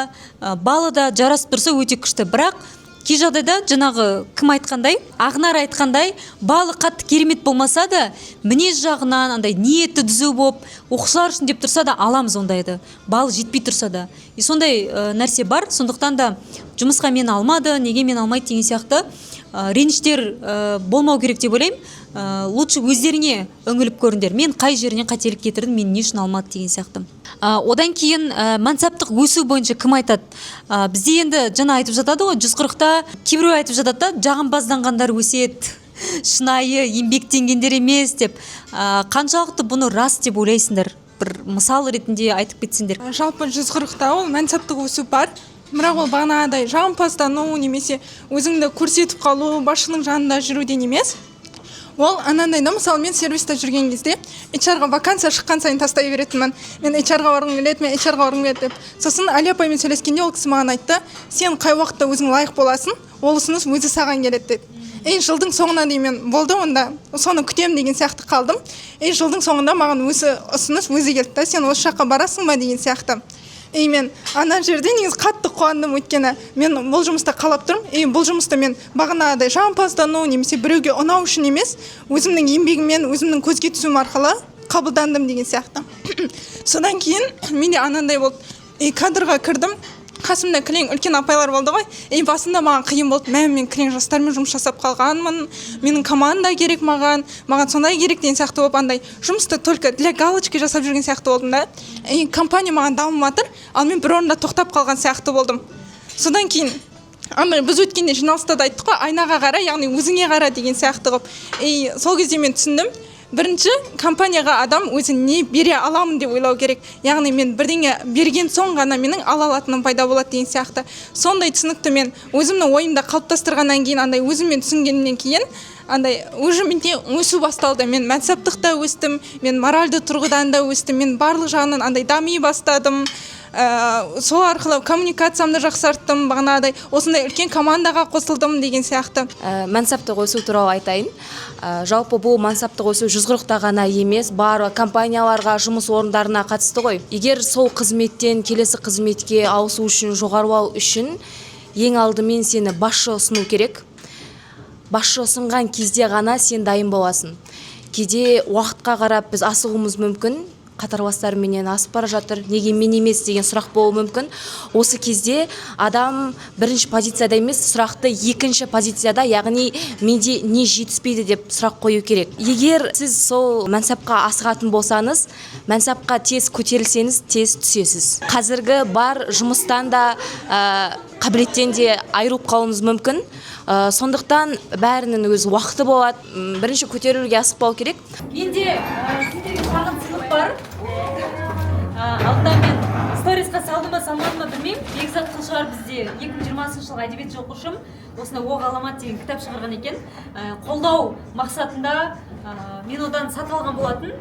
балы да жарасып тұрса өте күшті. Бірақ кей жағдайда жаңағы кім айтқандай, Ақнар айтқандай, балы қатты керемет болмаса да, мінез жағынан андай ниеті түзу болып, оқушылар үшін деп тұрса да аламыз ондайды. Балы жетпей тұрса да. И сондай нәрсе бар. Сондықтан да жұмысқа мені алмады, неге мен алмайды деген сияқты реніштер болмау керек деп ойлаймын. Лучше өздеріңе үңіліп көріңдер. Мен қай жерінен қателік кетірдім, мен не үшін алмады деген сияқты. Одан кейін мансаптық өсу бойынша кім айтады? Бізде енді жаңа айтып жатады ғой, 140-та кейбіреу айтып жатады да, жағымпазданғандар өседі, шынайы еңбектенгендер емес деп. Қаншалықты бұны рас деп ойлайсыңдар? Бір мысал ретінде айтып кетсеңдер. Жалпы 140-та ол мансаптық өсу бар. Бірақ ол бағанағыдай жағымпаздану немесе өзіңді көрсетіп қалу, басшының жанында жүруден емес. Ол анандайда, мысалы мен сервиста жүрген кезде HR-ға вакансия шыққан сайын тастай беретінмін. Мен HR-ға барғым келеді, мен HR-ға барғым келеді деп. Сосын Али апаймен сөйлескенде ол кісі маған айтты, сен қай уақытта өзің лайық боласың, ол ұсыныс өзі саған келеді деді. Жылдың соңына дейін мен болды онда, соны күтем деген сияқты қалдым. Жылдың соңында маған өзі ұсыныс өзі келді, сен осы жаққа барасың ба деген сияқты. Мен ана жерде негізі қатты қуандым, өйткені мен бұл жұмыста қалап тұрмын. Бұл жұмыста мен бағанағыдай жағымпаздану немесе біреуге ұнау үшін емес, өзімнің еңбегіммен, өзімнің көзге түсуім арқылы қабылдандым деген сияқты. Содан кейін менде анандай болды. Кадрға кірдім. Қасымда кілең үлкен апайлар болды ғой. Басында маған қиын болды. Мен кілең жастармен жұмыс жасап қалғанмын. Менің команда керек маған сондай керек деген сияқты болып, андай жұмысты только для галочки жасап жүрген сияқты болдым да. Компания маған дамып жатыр, ал мен бір орында тоқтап қалған сияқты болдым. Содан кейін біз өткенде жиналыста да айттық қой, айнаға қара, яғни өзіңе қара деген сияқты қылып. Сол кезде мен түсіндім. Бірінші, компанияға адам өзі не бере аламын деп ойлау керек. Яғни мен бірдеңе берген соң ғана менің ала алатыным пайда болады деген сияқты. Сондай түсінікті мен өзімнің ойымда қалыптастырғаннан кейін, андай өзіммен түсінгеннен кейін, андай уже менде өсу басталды. Мен мансаптықта өстім, мен моральды тұрғыдан да өстім, мен барлық жағынан андай дами бастадым. Сол арқылы коммуникациямды жақсарттым, бағанағыдай осындай үлкен командаға қосылдым деген сияқты. Мансаптық өсу туралы айтайын. Жалпы бұл мансаптық өсу 140-та ғана емес, бар компанияларға, жұмыс орындарына қатысты ғой. Егер сол қызметтен келесі қызметке ауысу үшін, жоғарылау үшін ең алдымен сені басшы ұсыну керек. Басшы ұсынған кезде ғана сен дайын боласың. Кейде уақытқа қарап біз асығуымыз мүмкін. Қатарластарыменен асып бара жатыр, неге мен емес деген сұрақ болуы мүмкін. Осы кезде адам бірінші позицияда емес, сұрақты екінші позицияда, яғни менде не жетіспейді деп сұрақ қою керек. Егер сіз сол мансапқа асығатын болсаңыз, мансапқа тез көтерілсеңіз, тез түсесіз. Қазіргі бар жұмыстан да қабілеттен де айырылып қалуымыз мүмкін. Сондықтан бәрінің өз уақыты болады. Бірінші көтерілуге асықпау керек. Менде сіздерге шағын сынып бар. Алдында мен сторисқа салдым ба, салмадым ба білмеймін. Бекзат Қылшығар бізде 2020 жылғы әдебиет оқушым осындай оқ аламат деген кітап шығарған екен. Қолдау мақсатында мен одан сатып алған болатын.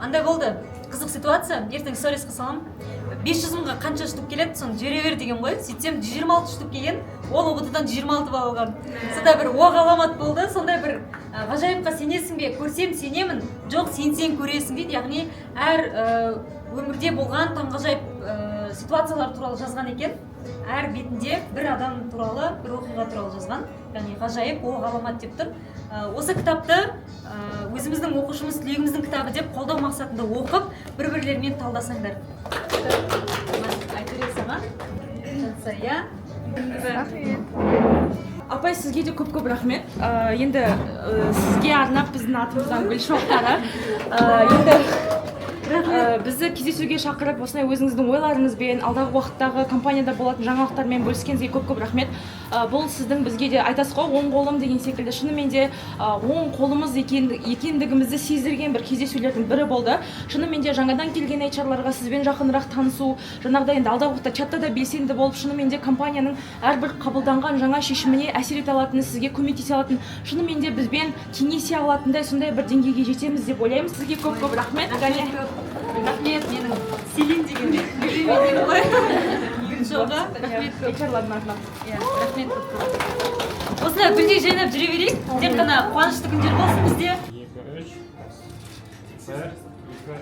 Андай болды, қызық ситуация. Ертең сторисқа салам. 500 мыңға қанша штук келеді, соны жібере бер деген ғой. Сөйтсем 126 штук келген, ол ұбт-дан 126 балл алған. Сондай бір оқ аламат болды, сондай бір ғажайыпқа сенесің бе? Көрсем сенемін, жоқ сенсең көресің дейді. Яғни әр өмірде болған таңғажайып ситуациялар туралы жазған екен. Әр бетінде бір адам туралы, бір оқиға туралы жазған. Яғни ғажайып, оқ аламат деп тұр. Осы кітапты өзіміздің оқушымыз, түлегіміздің кітабы деп қолдау мақсатында оқып, бір-бірлерімен талдасаңдар. Айтырек саған. Апай, сізге де көп-көп рахмет. Енді сізге арнап біздің атымыздан гүл шоқтары. Енді бізді кездесуге шақырып, осындай өзіңіздің ойларыңызбен, алдағы уақыттағы компанияда болатын жаңалықтармен бөліскеніңізге көп-көп рахмет. Бұл сіздің бізге де айтасыз ғой, оң қолым деген секілді. Шынымен де оң қолымыз екендігімізді сездірген бір кездесулердің бірі болды. Шынымен де жаңадан келген HR-ларға сізбен жақынырақ танысу, жаңағыдай енді алдағы уақытта чатта да белсенді болып, шынымен де компанияның әрбір қабылданған жаңа шешіміне әсер ете алатыны, сізге көмектесе алатын, шынымен де бізбен кеңесе алатындай сондай бір деңгейге жетеміз деп ойлаймыз. Сізге көп-көп рахмет. Рахмет, менің Селин деген жолға рахмет HR-лардың атынан. Иә, рахмет көп. Осылай гүлдей жайнап жүре берейік. Тек қана қуанышты күндер болсын бізде. 2, 3, 1, 2.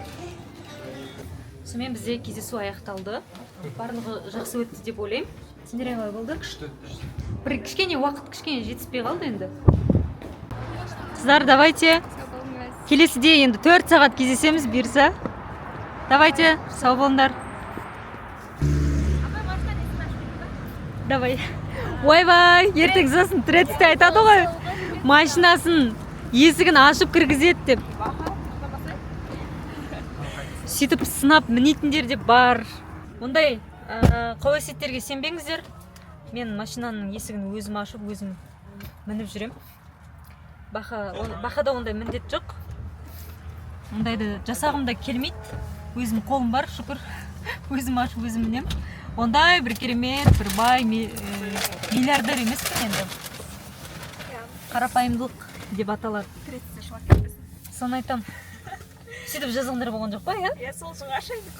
Сонымен бізде кездесу аяқталды. Барлығы жақсы өтті деп ойлаймын. Сендер қалай болды? Күшті. Бір кішкене уақыт кішкене жетіспей қалды енді. Қыздар, давайте. Келесіде енді 4 сағат кездесеміз бұйырса. Давайте, сау болыңдар. Давай. Ойбай, ертең сосын третісте айтады ғой. Машинасын есігін ашып кіргізеді деп. Сөйтіп сынап мінетіндер де бар. Ондай қауесеттерге сенбеңіздер. Мен машинаның есігін өзім ашып, өзім мініп жүрем. Бақада ондай міндет жоқ. Ондайды жасағым да келмейді. Өзім қолым бар, шүкір. Өзім ашып, өзім мінем. Ондай бір керемет, бір бай, миллиардер емес енді. Қарапайымдылық деп аталады. Соны айтам. Сөйтіп жазғандар болған жоқ па, иә? Иә, сол үшін ашайды.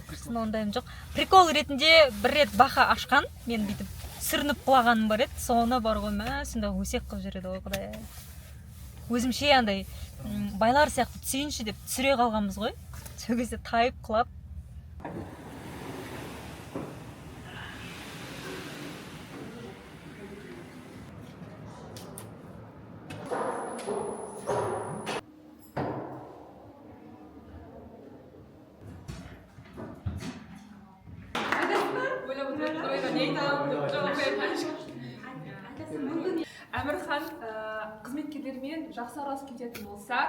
Қырсын ондайым жоқ. Прикол ретінде бір рет бақа ашқан, мен бүйтіп сүрініп құлағаным бар еді. Соны бар ғой, мә, сонда өсек қылып жүреді ғой, құдай. Өзімше андай байлар сияқты түсейінші деп түсіре қалғанбыз ғой. Сол кезде тайып құлап. Әмірхан қызметкерлермен жақсы араласып кететін болса,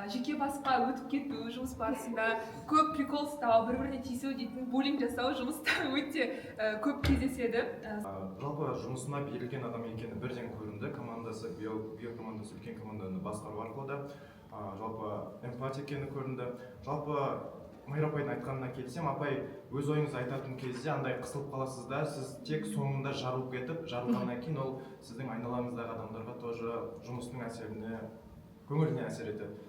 жеке басқа өтіп кету жұмыс барысында көп прикол ұстау, бір-біріне тиісу дейтін буллинг жасау жұмыста өте көп кездеседі. Жалпы жұмысына берілген адам екені бірден көрінді. Командасы, биокомандасы үлкен команданы басқару арқылы да жалпы эмпатия екені көрінді. Жалпы Майра апайдың айтқанына келсем, апай өз ойыңызды айтатын кезде андай қысылып қаласыз да, сіз тек соңында жарылып кетіп, жарылғаннан кейін ол сіздің айналаңыздағы адамдарға тоже жұмыстың әсеріне, көңіліне әсер етеді.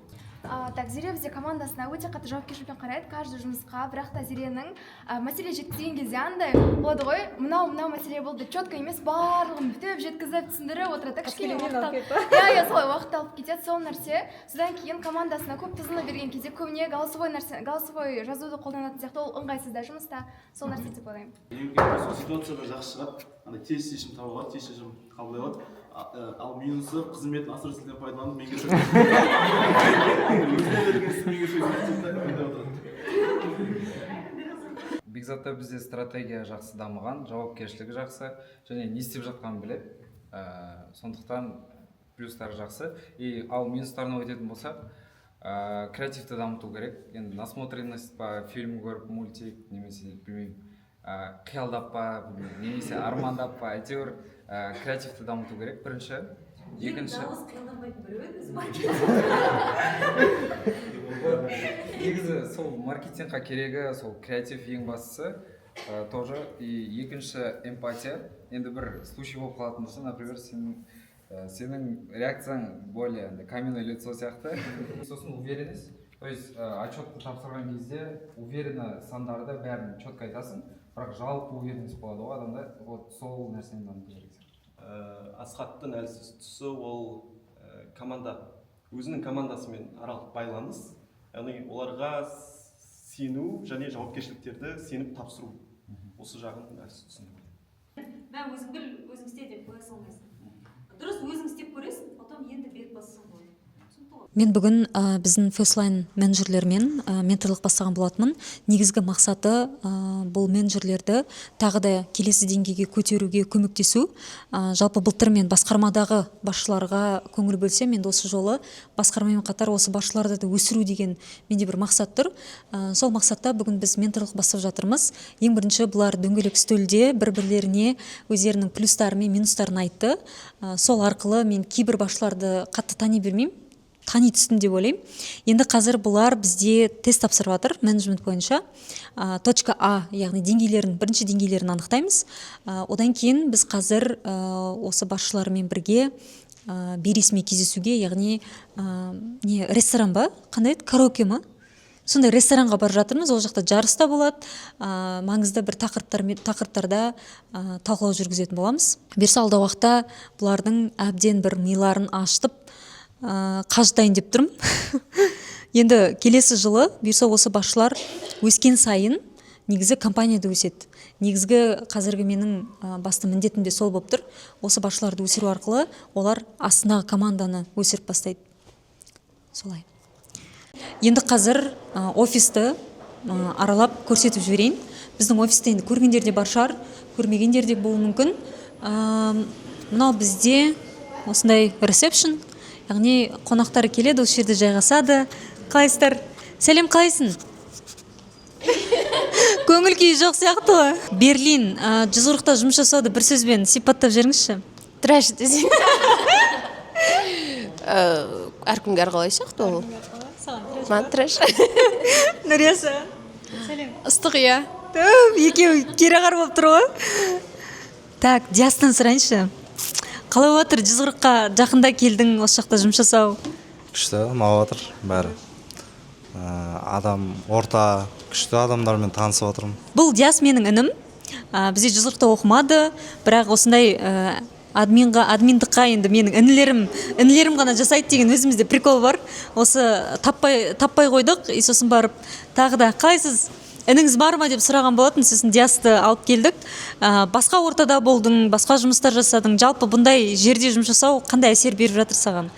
Так, Зере бізде командасына өте қатты жауапкершілікпен қарайды каждый жұмысқа, бірақ та Зеренің мәселе жеткізген кезде андай болады ғой, мынау мәселе болды, четко емес, барлығын бүтіп жеткізіп түсіндіріп отырады, кішкене уақыт солай уақыт алып кетеді, сол нәрсе. Содан кейін командасына көп тізімі берген кезде көбіне голосовой жазуды қолданатын сияқты, ол ыңғайсызда жұмыста, сол нәрсе деп ойлаймын. Ситуацияда жақсы шығады, андай тез шешім табуға, тез шешім қабылдай алады. Ал минусы қызметін асыр сілтен пайдаланып менге Бекзатта бізде стратегия жақсы дамыған, жауапкершілігі жақсы, және не істеп жатқанын біледі. Сондықтан плюстары жақсы. Ал минустарына өтетін болсақ, креативті дамыту керек. Енді насмотренность па, фильм көріп, мультик, немесе білмеймін, қиялдап па, немесе армандап па, әйтеуір креативті дамыту керек, бірінші. Екінші, негізі сол маркетингқа керегі, сол креатив ең бастысы тоже. Екінші эмпатия. Енді бір случай болып қалатын болса, например, сенің реакцияң более каменное лицо сияқты. Сосын уверенность. То есть отчетты тапсырған кезде уверенно сандарды бәрін четко айтасың, бірақ жалпы уверенность болады ғой адамда. Вот сол нәрсені дамыту керек. Асхаттың әлсіз тұсы ол команда, өзінің командасымен аралық байланыс, яғни оларға сену және жауапкершіліктерді сеніп тапсыру. Осы жағын әлсіз тұсын. Мә өзің біл, өзің істе деп қоя салмайсың. Дұрыс өзің істеп көресің, потом енді беріп бассың ғой. Мен бүгін біздің фестлайн менеджерлермен менторлық бастаған болатынмын. Негізгі мақсаты бұл менеджерлерді тағы да келесі деңгейге көтеруге көмектесу. Жалпы былтыр мен басқармадағы басшыларға көңіл бөлсем, енді осы жолы басқармамен қатар осы басшыларды да өсіру деген менде бір мақсат тұр. Сол мақсатта бүгін біз менторлық бастап жатырмыз. Ең бірінші бұлар дөңгелек үстелде бір-бірлеріне өздерінің плюстары мен минустарын айтты. Сол арқылы мен кейбір басшыларды қатты тани бермеймін. Тани түстім деп ойлаймын. Енді қазір бұлар бізде тест тапсырып жатыр менеджмент бойынша. Точка А, яғни бірінші деңгейлерін анықтаймыз. Одан кейін біз қазір осы басшылармен бірге бейресми кездесуге, яғни ресторан ба, қандай еді, караоке ма? сондай ресторанға барып жатырмыз. Ол жақта жарыс та болады, маңызды бір тақырыптарда талқылау жүргізетін боламыз. Бұйырса алдағы уақытта бұлардың әбден бір миларын ашытып қажытайын деп тұрмын. Енді келесі жылы бұйырса осы басшылар өскен сайын негізі компанияда өседі. Негізгі қазіргі менің басты міндетім де сол болып тұр. Осы басшыларды өсіру арқылы олар астындағы команданы өсіріп бастайды. Солай. Енді қазір офисті аралап көрсетіп жіберейін. Біздің офисте енді көргендер де бар шығар, көрмегендер де болуы мүмкін. Мынау бізде осындай ресепшн, яғни қонақтар келеді, осы жерде жайғасады. Қалайсыздар? Сәлем, қалайсың? Көңіл күйі жоқ сияқты ғой. Берлин Жүзқұрықта жұмыс жасауды бір сөзбен сипаттап жіберіңізші. Трэш десең. Әркімге әрқалай сияқты ол. Маған трэш. Нұриясы? Сәлем. Ыстық, иә. Екеуі кереғар болып тұр ғой. Так, Диастан сұрайыншы. Қалай отыр? Жүзқұрыққа жақында келдің, осы жақта жұмыс жасау. Күшті, мау отыр бәрі. Адам орта, күшті адамдармен танысып отырмын. Бұл Диас менің інім. Бізде Жүзқұрықта оқымады, бірақ осындай админдыққа енді менің інілерім ғана жасайды деген өзімізде прикол бар. Осы таппай қойдық, сосын барып тағы да қалайсыз? Ініңіз бар ма деп сұраған болатын, сосын Диасты алып келдік. Басқа ортада болдың, басқа жұмыстар жасадың. Жалпы бұндай жерде жұмыс жасау қандай әсер беріп жатыр саған?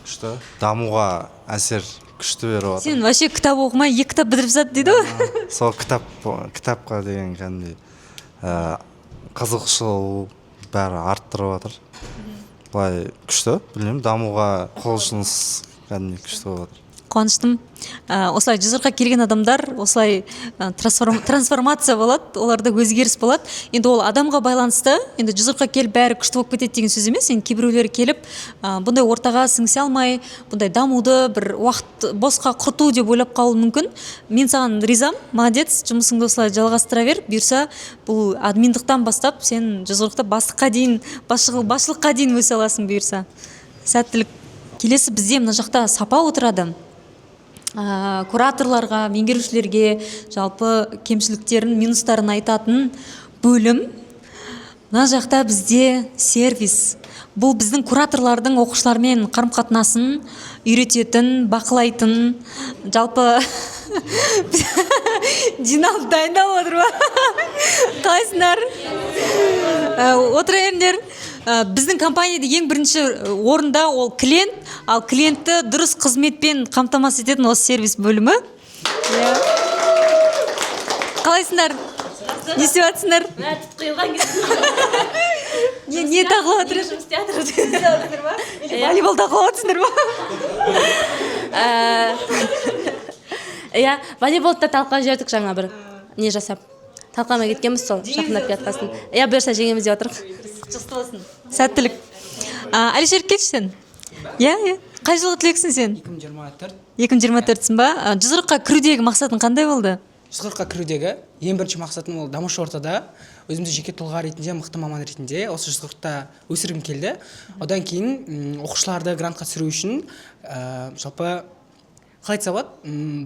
Күшті, дамуға әсер күшті беріп отыр. Сен вообще кітап оқымай 2 кітап бітіріп тастады дейді ғой? Сол кітапқа деген кәдімгідей қызығушылық бәрі арттырып отыр. Былай күшті, білмеймін, дамуға құлшыныс кәдімгідей күшті болып отыр. Қуаныштым. Осылай Жүзқұрыққа келген адамдар осылай трансформация болады, оларда өзгеріс болады. Енді ол адамға байланысты, енді Жүзқұрыққа келіп бәрі күшті болып кетеді деген сөз емес. Енді кейбіреулер келіп бұндай ортаға сіңісе алмай, бұндай дамуды бір уақыт босқа құрту деп ойлап қалуы мүмкін. Мен саған ризам, молодец, жұмысыңды осылай жалғастыра бер. Бұйырса бұл админдықтан бастап сен Жүзқұрықта бастыққа дейін, басшылыққа дейін өсе аласың бұйырса. Сәттілік. Келесі бізде мына жақта сапа отырады. Кураторларға, меңгерушілерге жалпы кемшіліктерін, минустарын айтатын бөлім. Мына жақта бізде сервис. Бұл біздің кураторлардың оқушылармен қарым-қатынасын үйрететін, бақылайтын, жалпы жиналып дайындап отыр ма? Қалайсыңдар? Отыра беріңдер. Біздің компанияда ең бірінші орында ол клиент, ал клиентті дұрыс қызметпен қамтамасыз ететін осы сервис бөлімі. Қалайсыңдар? Не істеп жатсыңдар? Не тағылап отырсыңдар? Волейбол тағылап отырсыңдар ма? Иә, волейболда талқыға жібердік жаңа бір не жасап. Талқыламай кеткенбіз сол, жақындап жатқасын. Иә, бұйырса жеңеміз деп отырық. Жақсы болсын. Сәттілік. Әлішер, келші сен. Иә. Қай жылғы түлексің сен? 2024. 2024-сің ба? Жүзқұрыққа кірудегі мақсатың қандай болды? Жүзқұрыққа кірудегі ең бірінші мақсатым ол дамушы ортада өзімді жеке тұлға ретінде, мықты маман ретінде осы Жүзқұрықта өсіргім келді. Одан кейін оқушыларды грантқа түсіру үшін жалпы қалай айтса болады,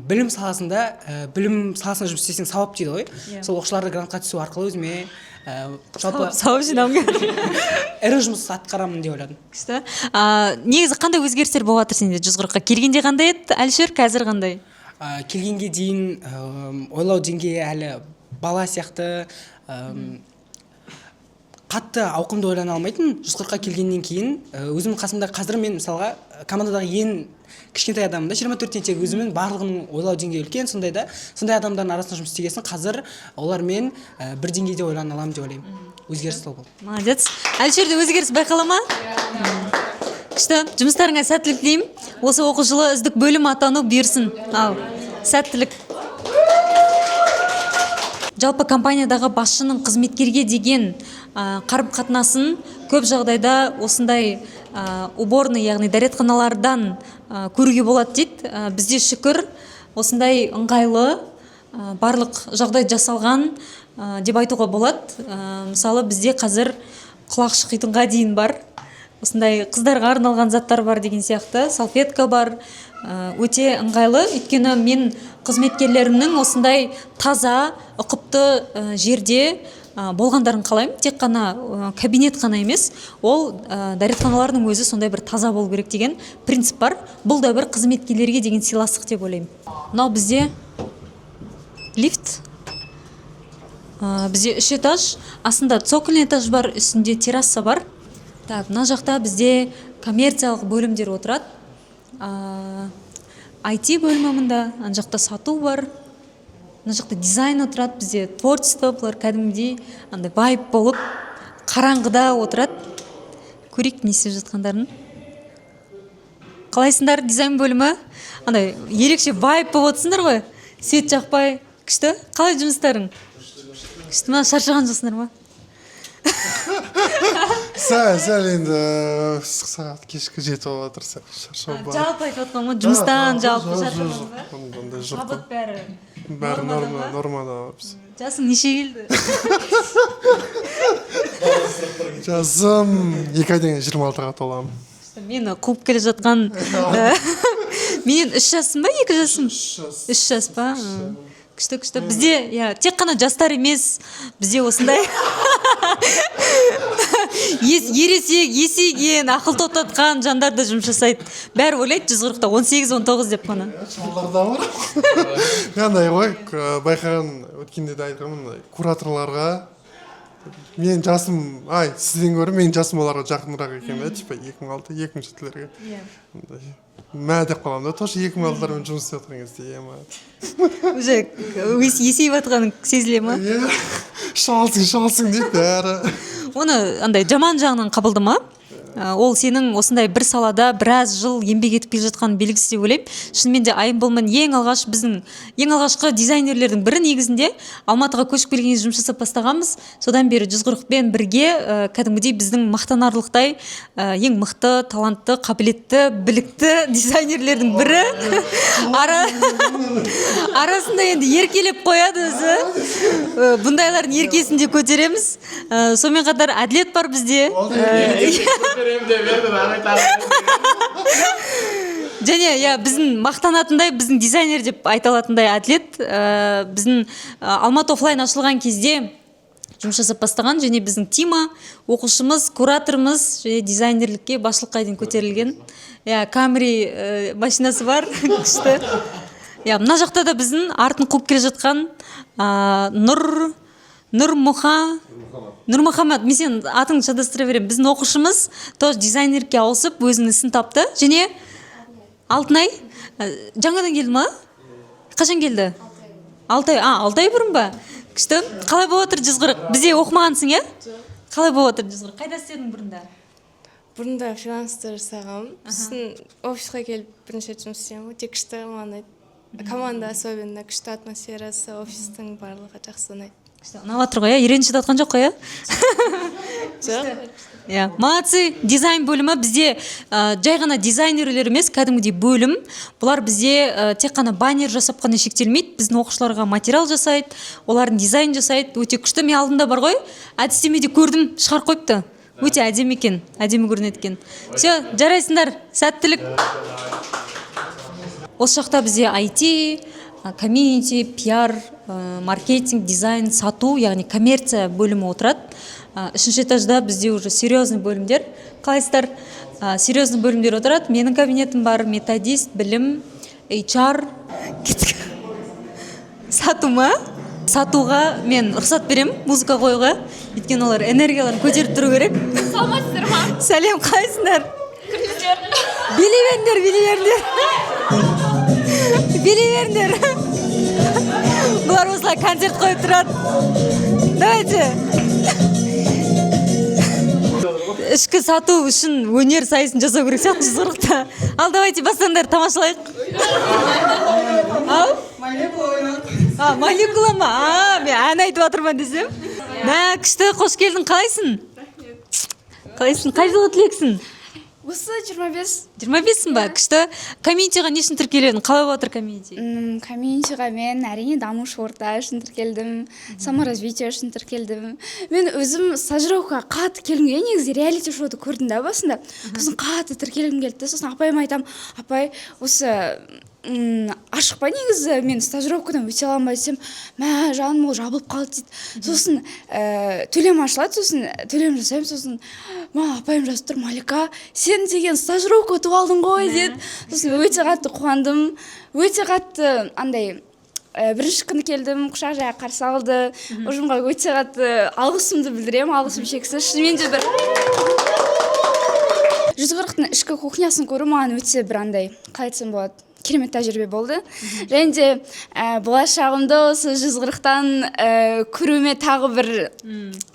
білім саласында жұмыс істесең сауап дейді ғой. Сол оқушыларды грантқа түсу арқылы өзіме сауап жинауым керек. Ірі жұмыс атқарамын деп ойладым. Күшті. Негізі қандай өзгерістер болып жатыр сенде Жүзқұрыққа? Келгенде қандай еді, Әлішер, қазір қандай? Келгенге дейін ойлау деңгейі әлі бала сияқты қатты ауқымды ойлана алмайтын. Жүзқұрыққа келгеннен кейін өзімнің қасымда қазір мен мысалға командадағы ең кішкентай адамда 24-тен тек өзімнің барлығының ойлау деңгейі үлкен, сондай адамдардың арасында жұмыс істегесін қазір олармен бір деңгейде ойлана аламын деп ойлаймын. Өзгеріс сол болды. Молодец. Әлішерде өзгеріс байқала ма? Күшті. Жұмыстарыңа сәттілік тілеймін. Осы оқу жылы үздік бөлім атану бұйырсын. Ал, сәттілік. Жалпы компаниядағы басшының қызметкерге деген қарым-қатынасын көп жағдайда осындай уборный, яғни дәретханалардан көруге болады дейді. Бізде шүкір осындай ыңғайлы барлық жағдай жасалған деп айтуға болады. Мысалы бізде қазір құлақ шықитынға дейін бар. осындай қыздарға арналған заттар бар деген сияқты, салфетка бар. Өте ыңғайлы, өйткені мен қызметкерлерімнің осындай таза, ұқыпты жерде болғандарын қалаймын. Тек қана кабинет қана емес, ол дәретханалардың өзі сондай бір таза болу керек деген принцип бар. Бұл да бір қызметкерлерге деген сыйластық деп ойлаймын. Мынау бізде лифт. Бізде 3 этаж, астында цокольный этаж бар, үстінде терраса бар. Так, мына жақта бізде коммерциялық бөлімдер отырады. IT бөлімінде, ана жақта сату бар. Мына жақта дизайн отырады, бізде творчество, бұлар кәдімгідей андай вайб болып, қараңғыда отырады. Көрейік не істеп жатқандарын. Қалайсыңдар, дизайн бөлімі? Андай ерекше вайб болып отырсыңдар ғой? Свет жақпай, күшті. Қалай жұмыстарың? Күшті ма, шаршаған жоқсыңдар ма? Сәл енді сағат кешкі жетіп жатыр, шаршау бар. Жалпы айтып отқан ма? Жұмыстан жалпы шаршаған ба? Ондай жоқ. Қабат бәрі нормада. Жасың неше келді? Жасым 2 айдан 26-ға толамын. Мені қуып келе жатқан менен 3 жасым ба, 2 жасым? 3 жас па? Күшті. Бізде тек қана жастар емес, бізде осындай есейген, ақыл тоқтатқан жандар да жұмыс жасайды. Бәрі ойлайды 140-та 18-19 деп қана. Олар да бар. Қандай ғой, байқаған өткенде де айтқанмын, кураторларға мен жасым, сізден гөрі мен жасым оларға жақынырақ екен, типа 2006-2007-лерге. Мә деп қаламын да, тоже 2006-лармен жұмыс істеп отырған кезде, Уже есейіп жатқаның сезіле ма? Шалсың дейді бәрі. Оны андай жаман жағынан қабылдама. Ол сенің осындай бір салада біраз жыл еңбек етіп келе жатқан белгісі деп ойлаймын. Шынымен де Айымболмен ең алғашқы дизайнерлердің бірі негізінде Алматыға көшіп келген жұмыс жасап бастағанбыз. Содан бері 140-пен бірге кәдімгідей біздің мақтанарлықтай ең мықты, талантты, қабілетті, білікті дизайнерлердің бірі. Арасында енді еркелеп қояды өзі. Бұндайлардың еркесін де көтереміз. Сонымен қатар әділет бар бізде. Және біздің мақтанатындай, біздің дизайнер деп айта алатындай әділет біздің Алматы офлайн ашылған кезде жұмыс жасап бастаған, және біздің Тима, оқушымыз, кураторымыз, және дизайнерлікке басшылыққа дейін көтерілген. Камри машинасы бар, күшті. Мына жақта да біздің артын қуып келе жатқан Нұрмұхаммад, мен сен атыңды шатастыра беремін. Біздің оқушымыз тоже дизайнерге ауысып, өзінің ісін тапты. Және Алтынай, жаңадан келді ма? Қашан келді? 6 ай бұрын ба? Күшті. Қалай болып отыр 140? Бізде оқымағансың, Қалай болып отыр 140? Қайда істедің бұрында? Бұрында фрилансты жасағам. Сосын офисқа келіп бірінші рет жұмыс істеймін. Өте күшті, маған команда особенно күшті атмосферасы, офистің барлығы жақсы ұнайды. Ұнап жатыр ғой, үйренші жатқан жоқ қой, Молодцы, дизайн бөлімі бізде жай ғана дизайнерлер емес, кәдімгідей бөлім. Бұлар бізде тек қана баннер жасап қана шектелмейді, біздің оқушыларға материал жасайды, олардың дизайн жасайды. Өте күшті. Мен алдында бар ғой, әдістемеде көрдім, шығарып қойыпты. Өте әдемі екен, әдемі көрінеді екен. Все, жарайсыңдар, сәттілік. Осы жақта бізде IT, комьюнити, пиар, маркетинг, дизайн, сату, яғни коммерция бөлімі отырады. 3-ші этажда бізде уже серьезный бөлімдер. Қалайсыздар? Серьезный бөлімдер отырады. Менің кабинетім бар, методист, білім, HR. Сату ма? Сатуға мен рұқсат берем, музыка қоюға. Өйткені олар энергияларын көтеріп тұру керек. Саламатсыздар ма? Сәлем, қалайсыңдар? Билей беріңдер. Бұлар осылай концерт қойып тұрады. Давайте. Ішкі сату үшін өнер сайысын жасау керек сияқты 140-та. Ал, давайте бастаңдар, тамашалайық. Ал? Молекула ма? Мен ән айтып жатырмын десем. Күшті, қош келдің, қалайсың? Қалайсың, қай жылғы түлексің? осы 25. 25-сің ба? Күшті. Комьюнитиға не үшін тіркелдің? Қалай болып жатыр комьюнити? Комьюнитиға мен әрине дамушы орта үшін тіркелдім, саморазвитие үшін тіркелдім. Мен өзім стажировкаға қатты келгенге негізі реалити шоуды көрдім да басында. Сосын қатты тіркелгім келді. Сосын апайыма айтам, апай, осы ашықпа негізі мен стажировкадан өте аламын ба десем, мә жаным ол жабылып қалды дейді. Сосын төлем ашылады, сосын төлем жасаймын, сосын апайым жазып тұр, Малика, сен деген стажировка ұтып алдың ғой деді. Сосын өте қатты қуандым, өте қатты андай бірінші күні келдім, құшақ жая қарсы алды, ұжымға өте қатты алғысымды білдіремін, алғысым шексіз. Шынымен де бір 140-тың ішкі кухнясын көру маған өте бір андай, қалай айтсам болады, керемет тәжірибе болды. Және де болашағымды осы 140-тан көруіме тағы бір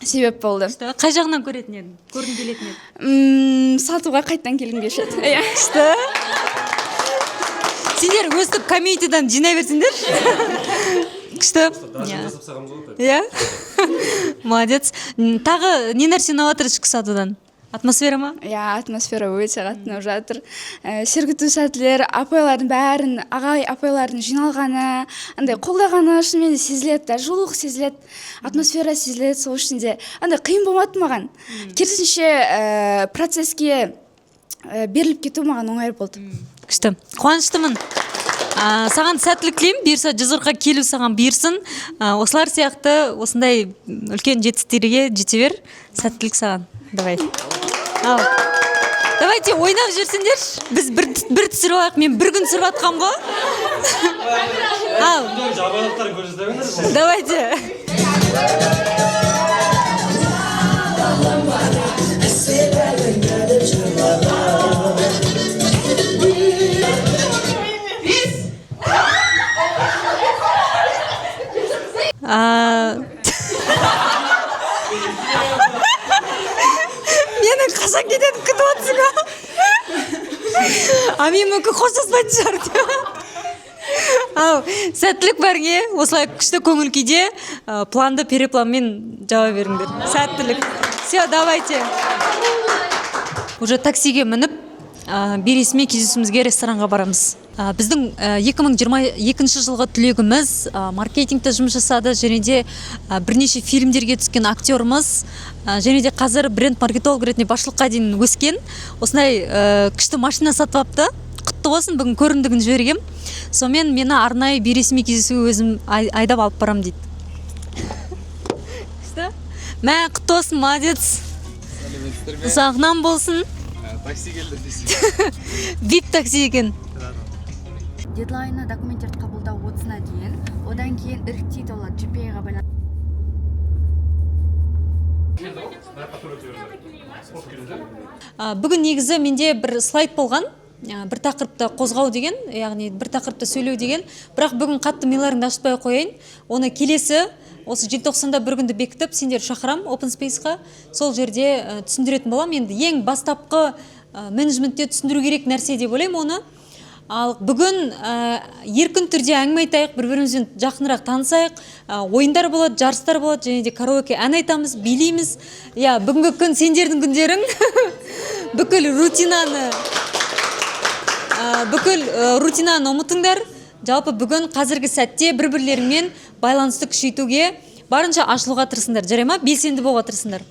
себеп болды. Қай жағынан көретін едің? Көргің келетін еді? Сатуға қайттан келгім келшеді. Күшті. Сендер өстіп комьюнитидан жинай берсіңдер. Күшті. Иә. Молодец. Тағы не нәрсені алып жатыр ішкі сатудан? Атмосфера ма? Иә, атмосфера өте қатты ұнап жатыр. Сергіту сәттілер, апайлардың бәрін, ағай апайлардың жиналғаны, андай қолдағаны шынымен де сезіледі, да, жылулық сезіледі, атмосфера сезіледі, сол үшін де андай қиын болмады маған. Керісінше процеске беріліп кету маған оңай болды. Күшті. Қуаныштымын. Саған сәттілік тілеймін, бұйырса 140-ға келу саған бұйырсын. Осылар сияқты осындай үлкен жетістіктерге жете бер. Сәттілік саған. Давай. Давайте ойнап жүрсіңдер. Біз бір түсіріп алайық. Мен бір күн түсіріп атқам ғой. Жабайылықтарын көрсетеміз. Давайте. Менің қашан кететін күтіп отырсың ба? Мен мүмкін қоштаспайтын шығар. Сәттілік бәріңе, осылай күшті көңіл күйде планды перепланмен жауап беріңдер. Сәттілік. Все, давайте. Уже таксиге мініп, бейресми кездесуімізге ресторанға барамыз. Біздің 2022 жылғы түлегіміз маркетингте жұмыс жасады, және де бірнеше фильмдерге түскен актеріміз, және де қазір бренд маркетолог ретінде басшылыққа дейін өскен. Осындай күшті машина сатып апты. Құтты болсын, бүгін көрімдігін жібергем. Сонымен мені арнайы бейресми кездесу өзім айдап алып барам дейді. Мә, құтты болсын, молодец. Ұзағынан болсын. Такси келді дейсің. VIP такси екен. Дедлайны документтерді қабылдау 30-на дейін, одан кейін іріктейді олар GPA-ға байланысты. Бүгін негізі менде бір слайд болған, бір тақырыпты қозғау деген, яғни бір тақырыпты сөйлеу деген, бірақ бүгін қатты миларыңды ашпай қойайын. Оны келесі, осы желтоқсанда бір күнді бекітіп, сендер шақырам Open Space-қа, сол жерде түсіндіретін болам. Енді ең бастапқы менеджментте түсіндіру керек нәрсе деп ойлаймын оны. Ал бүгін еркін түрде әңгіме айтайық, бір-бірімізбен жақынырақ танысайық, ойындар болады, жарыстар болады, және де караоке ән айтамыз, билейміз. Я, бүгінгі күн сендердің күндерің. Бүкіл рутинаны ұмытыңдар. Жалпы бүгін қазіргі сәтте бір-бірлерімен байланысты күшейтуге барынша ашылуға тырысыңдар. Жарай ма? Белсенді болуға тырысыңдар.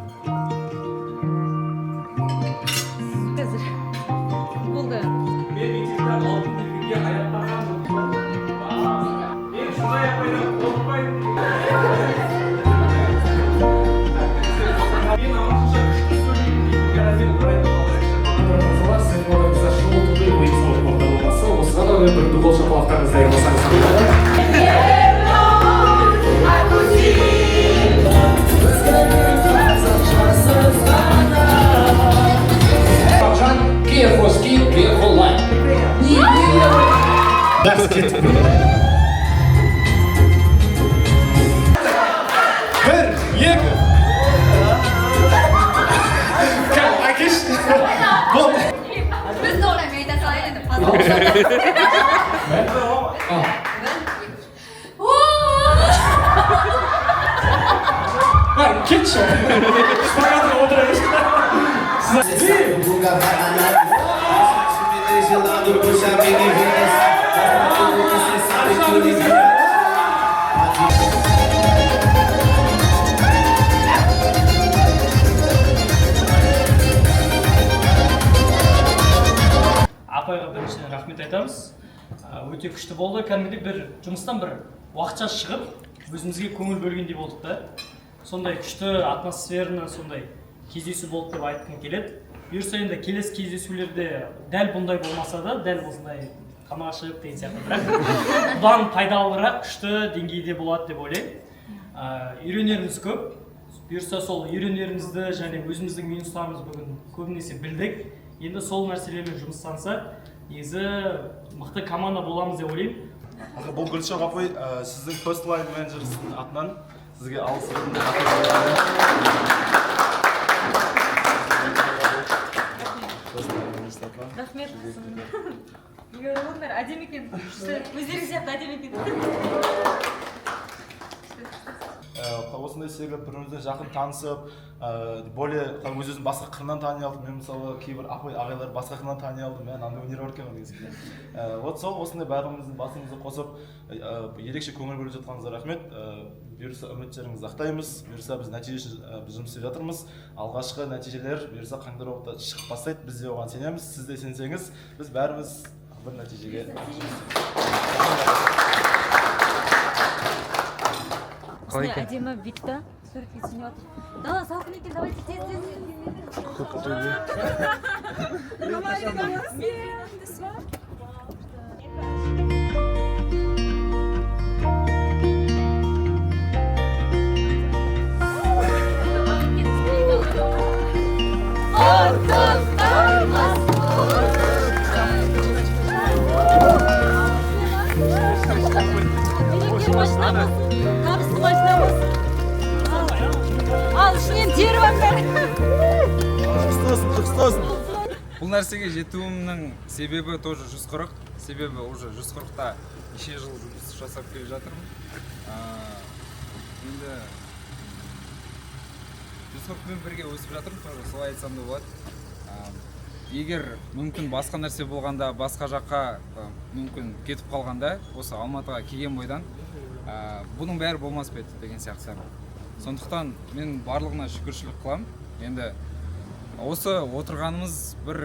Бір дұғыл шапалақтарыңызды айырмасаңыз Кетші. Спагатқа отырайыз. апайға біріншіден рахмет айтамыз. Өте күшті болды. Кәдімгідей бір жұмыстан бір уақытша шығып өзімізге көңіл бөлгендей болдық та. Сондай күшті атмосфераны, сондай кездесу болды деп айтқым келеді. Бұйырса енді келесі кездесулерде дәл бұндай болмаса да, дәл осындай тамаша деген сияқты, бірақ бұдан пайдалырақ, күшті деңгейде болады деп ойлаймын. Үйренеріміз көп. Бұйырса сол үйренерімізді және өзіміздің минустарымыз бүгін көбінесе білдік. Енді сол нәрселермен жұмыстанса, негізі мықты команда боламыз деп ойлаймын. Бұл Гүлшах апай, сіздің first line менеджерсінің атынан сізге алғыс Рахмет. Олар әдемі екен. Өздерің сияқты әдемі екен. Осындай себеп бірімізбен жақын танысып, более өз-өзін басқа қырынан тани алдым. Мен мысалы кейбір апай ағайлар басқа қырынан тани алдым. Мен андай өнер өркемін дегенде. Вот сол осындай барлығымыздың басымызды қосып, ерекше көңіл бөліп жатқаныңызға рахмет. Бұйырса үміттеріңізді ақтаймыз. Бұйырса біз жұмыс істеп жатырмыз. Алғашқы нәтижелер бұйырса қаңтар уақытта шығып бастайды. Біз де оған сенеміз. Сіз де сенсеңіз, біз бәріміз бір нәтижеге. Осындай әдемі битті суретке түсініп отыр. Дала салқын екен, давайте Ал ішінен теріп Бұл нәрсеге жетуімнің себебі тоже 140. Себебі уже 140-та неше жыл жұмыс жасап келе жатырмын. Енді 140-мен бірге өсіп жатырмын, тоже солай айтсам да болады. Егер мүмкін басқа нәрсе болғанда, басқа жаққа мүмкін кетіп қалғанда, осы Алматыға келген бойдан, бұның бәрі болмас па еді деген сияқты. Сондықтан мен барлығына шүкіршілік қыламын. Енді осы отырғанымыз бір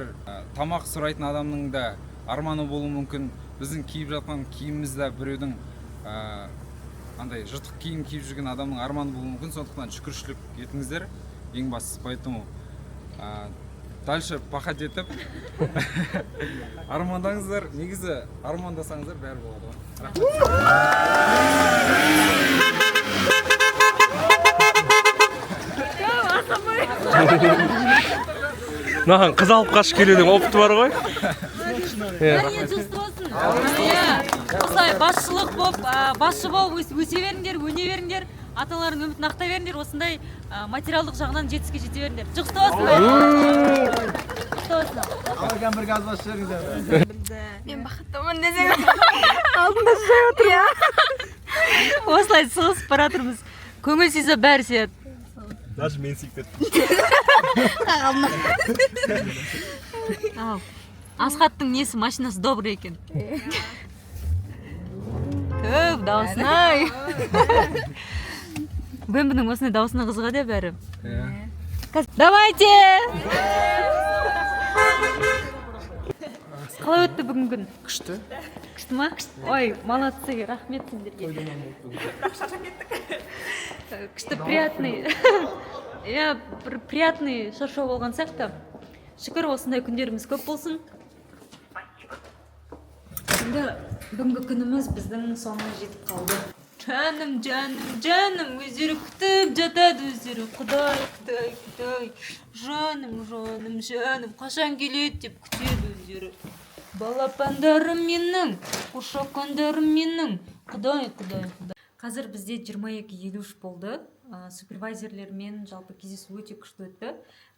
тамақ сұрайтын адамның да арманы болуы мүмкін. Біздің киіп жатқан киіміміз де біреудің андай жыртық киім киіп жүрген адамның арманы болуы мүмкін. Сондықтан шүкіршілік етіңіздер ең бастысы. Поэтому дальше пахать етіп армандаңыздар. Негізі армандасаңыздар бәрі болады. Маған қыз алып қашып келудің опыты бар ғой. Осылай басшылық болып, басшы болып өсе беріңдер, өне беріңдер, аталардың үмітін ақтай беріңдер, осындай материалдық жағынан жетістікке жете беріңдер. Жұқты болсын. Алған бір газ басшы беріңдер. Мен бақыттымын десең алдында шай отырмын. Осылай сығысып бара жатырмыз. Көңіл сүйсе бәрі сүйеді. Даже мен сүйіп Ал, Асхаттың несі, машинасы добрый екен. Төп, дауысына. Бэмбінің осындай дауысына қызға де бәрі. Давайте! Қалай өтті бүгін күн? Күшті. Күшті ма? Ой, молодцы, рахмет сендерге. Күшті, приятный. Бір приятный шаршау болған сияқты. Шүкір, осындай күндеріміз көп болсын. Енді бүгінгі күніміз біздің соңына жетіп қалды. Жаным, өздері күтіп жатады өздері. Құдай. Жаным, қашан келеді деп күтеді өздері. Балапандарым менің, қошақандарым менің. Құдай. Қазір бізде 22:53 болды. Супервайзерлермен жалпы кездесу өте күшті өтті.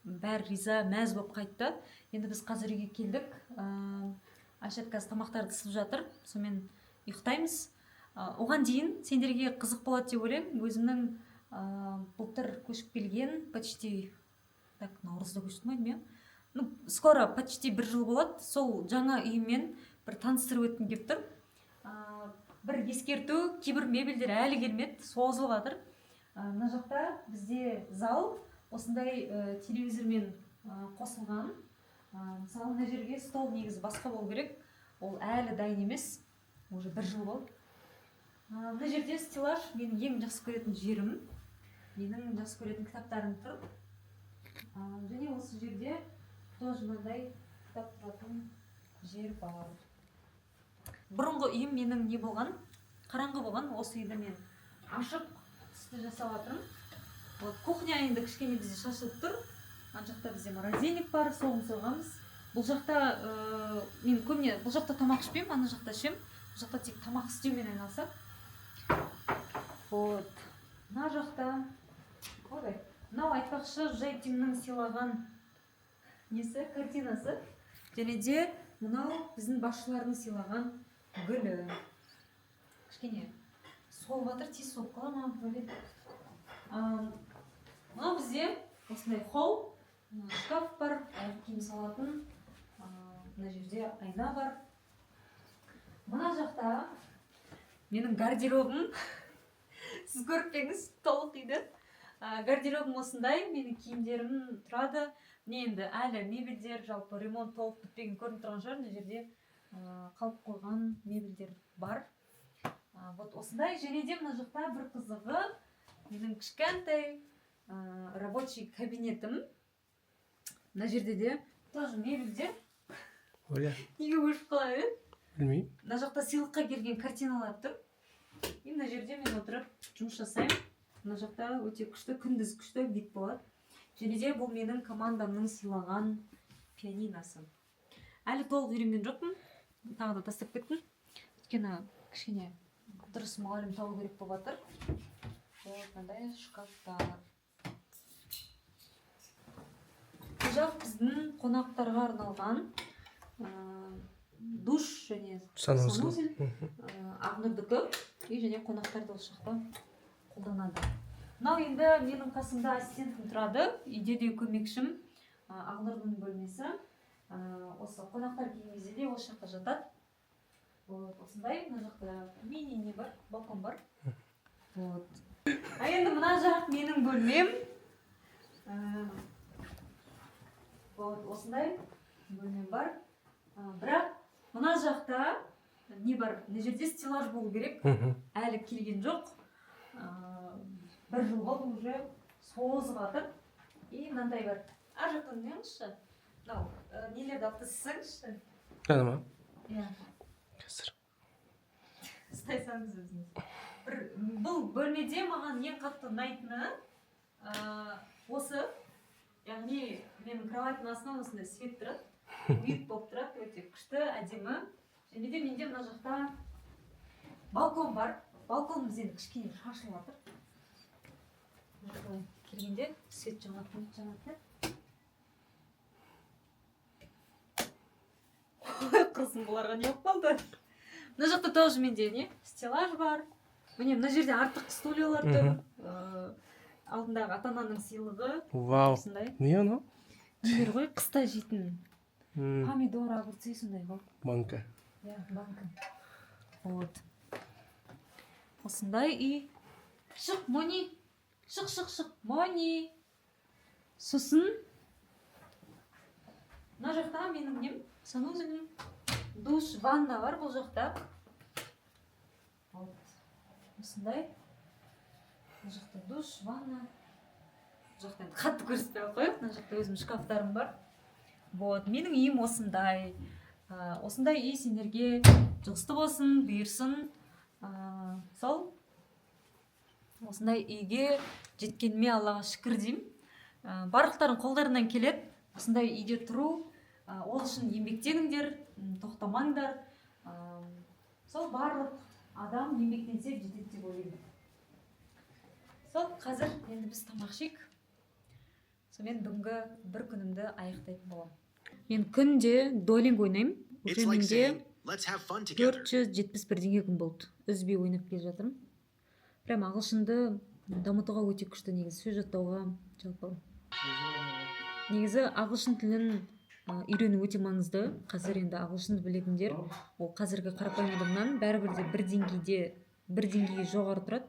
Бәрі риза, мәз болып қайтты. Енді біз қазір үйге келдік. Айшат қазір тамақтарды ысып жатыр. Сонымен ұйықтаймыз. Оған дейін сендерге қызық болады деп ойлаймын. Өзімнің былтыр көшіп келген, почти наурызда көштім ғой деймін. ну скоро почти 1 жыл болады. Сол жаңа үйіммен бір таныстырып өткім келіп тұр. Бір ескерту, кейбір мебельдер әлі келмеді, созылып жатыр. Мына жақта бізде зал осындай телевизормен қосылған. Мысалы мына жерге стол негізі басқа болу керек. Ол әлі дайын емес, уже 1 жыл болды. Мына жерде стеллаж менің ең жақсы көретін жерім. Менің жақсы көретін кітаптарым тұр. Және осы жерде тоже мынандай кітап тұратын жер бар. Бұрынғы үйім менің не болған? Қараңғы болған. Осы үйді мен ашық түсті жасап жатырмын. Вот кухня енді кішкене бізде шашылып тұр. Ана жақта бізде морозильник бар, соғын сойғанбыз. Бұл жақта мен көбіне бұл жақта тамақ ішпеймін, ана жақта ішемін. Бұл жақта тек тамақ істеумен айналысам. Вот. Мына жақта мынау айтпақшы Жайтимнің сыйлаған несі, картинасы. Және де мынау біздің басшылардың сыйлаған гүлі. Кішкене солып жатыр, тез солып қала ма? Мынау бізде осындай холл, шкаф бар, аяқ киім салатын. Мына жерде айна бар. Мына жақта менің гардеробым. Сіз көріппеңіз, толық үйді. Гардеробым осындай, менің киімдерім тұрады. Міне енді әлі мебельдер, жалпы ремонт толық бітпеген көрініп тұрған шығар. Мына жерде қалып қойған мебельдер бар. Вот осындай. Және де мына жақта бір қызығы, менің кішкентай рабочий кабинетім. Мына жерде де тоже мебельдер. Оля. Неге өшіп қалай? Білмеймін. Мына жақта сыйлыққа келген картиналар тұр. И мына жерде мен отырып жұмыс жасаймын. Мына жақта өте күшті, күндіз күшті вид болады. Және де бұл менің командамның сыйлаған пианиносы. Әлі толық үйренген жоқпын. Тағы да тастап кеттім. Өйткені кішкене дұрыс мұғалім табу керек болып жатыр. Вот мынандай шкафтар. Бұл жақ біздің қонақтарға арналған душ және санузел. Ақнұрдікі және қонақтарды осы жақта қолданады. Мынау енді менің қасымда ассистентім тұрады. Үйде де көмекшім. Ақнұрдың бөлмесі. Осы қонақтар келген кезде де осы жақта жатады. Осындай, мына жақта мини не бар, балкон бар. Енді мына жақ менің бөлмем. Осындай бөлмем бар. Бірақ мына жақта не бар? Мына жерде стеллаж болу керек. Әлі келген жоқ. 1 жыл болды, уже созып жатыр. И мынандай бар. Ар жақтан неғыңызшы? Мынау нелерді алып тастасаңызшы. Қана ма? Иә. Қазір. Ұстайсаңыз өзіңіз. Бұл бөлмеде маған ең қатты ұнайтыны осы. Яғни менің кроваттың астынан осындай свет тұрады. Үйіп болып тұрады, өте күшті, әдемі. Және де менде мына жақта балкон бар. Балконымыз енді кішкене шашылып жатыр. Келгенде свет жанатын. Қызым, бұларға не болып қалды? Мына жақта тоже менде не? Стеллаж бар. Міне мына жерде артық стульялар тұр. Алдындағы ата-ананың сыйлығы. Вау. Не анау? Нелер ғой, қыста жейтін. Помидор, огурцы сондай ғой. Банка. Иә, банка. Вот. Осындай үй. Шық, Мони. Шық, Мони. Сосын мына жақта менің нем, санузелім, душ, ванна бар бұл жақта. Осындай. Мына жақта душ, ванна. Бұл жақта қатты көрсетпей қойып, мына жақта өзім шкафтарым бар. Вот, менің үйім осындай. Осындай үй сендерге жұғысты болсын, бұйырсын. Сол осындай үйге жеткеніме Аллаға шүкір деймін. Барлықтарың қолдарынан келеді. Осындай үйде тұру, ол үшін еңбектеніңдер, тоқтамаңдар. Сол барлық адам еңбектенсе жетеді деп ойлаймын. Сол қазір енді біз тамақ ішейік. Сонымен бүгінгі бір күнімді аяқтайтын боламын. Мен күнде дойлинг ойнаймын. Уже менде 471 деңге күн болды. Үзбей ойнап келе жатырмын. Прям ағылшынды дамытуға өте күшті негізі, сөз жаттауға жалпы. Негізі ағылшын тілін үйрену өте маңызды. Қазір енді ағылшынды білетіндер ол қазіргі қарапайым адамнан бәрібір де бір деңгейге жоғары тұрады.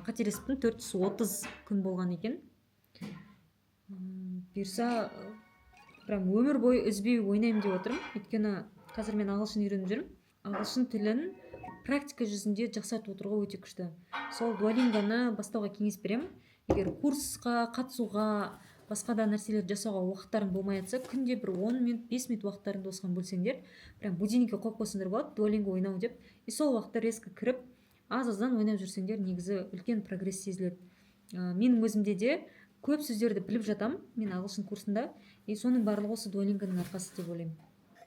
Қателеспін 430 күн болған екен. Бұйырса прям өмір бойы үзбей ойнаймын деп отырмын. Өйткені қазір мен ағылшын үйреніп жүрмін. Ағылшын тілін практика жүзінде жақсартып отыруға өте күшті. Сол дуолингоны бастауға кеңес беремін. Егер курсқа қатысуға, басқа да нәрселер жасауға уақыттарың болмай жатса, күнде бір 10 минут, 5 минут уақыттарыңды осыған бөлсеңдер, прям будильникке қойып қойсаңдар болады, дуолинго ойнау деп. И сол уақытта резко кіріп, аз-аздан ойнап жүрсеңдер, негізі үлкен прогресс сезіледі. Менің өзімде де көп сөздерді біліп жатам, мен ағылшын курсында, и соның барлығы осы дуолингоның арқасы деп ойлаймын.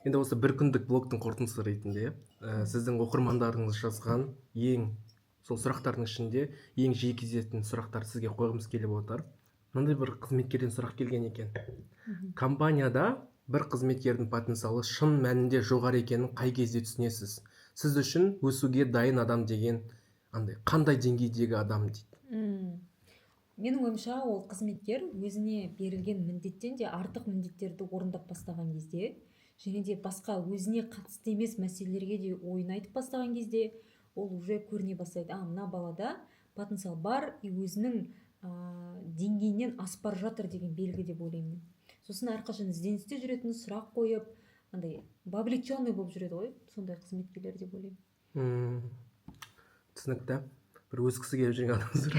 Енді осы бір күндік блогтың қорытындысы ретінде сіздің оқырмандарыңыз жазған сол сұрақтардың ішінде ең жиі кездесетін сұрақтар сізге қойғымыз келіп отыр. Мынандай бір қызметкерден сұрақ келген екен. Компанияда бір қызметкердің потенциалы шын мәнінде жоғары екенін қай кезде түсінесіз? Сіз үшін өсуге дайын адам деген қандай деңгейдегі адам дейді? Менің ойымша ол қызметкер өзіне берілген міндеттен де артық міндеттерді орындап бастаған кезде, және де басқа өзіне қатысты емес мәселелерге де ойын айтып бастаған кезде, ол уже көріне бастайды. Мына балада потенциал бар, и өзінің деңгейінен асып бара жатыр деген белгі деп ойлаймын. Сосын әрқашан ізденісте жүретін, сұрақ қойып, андай вовлеченный болып жүреді ғой, сондай қызметкерлер деп ойлаймын. Түсінікті. Бір өз кісі келіп жүрген адам сұрақ.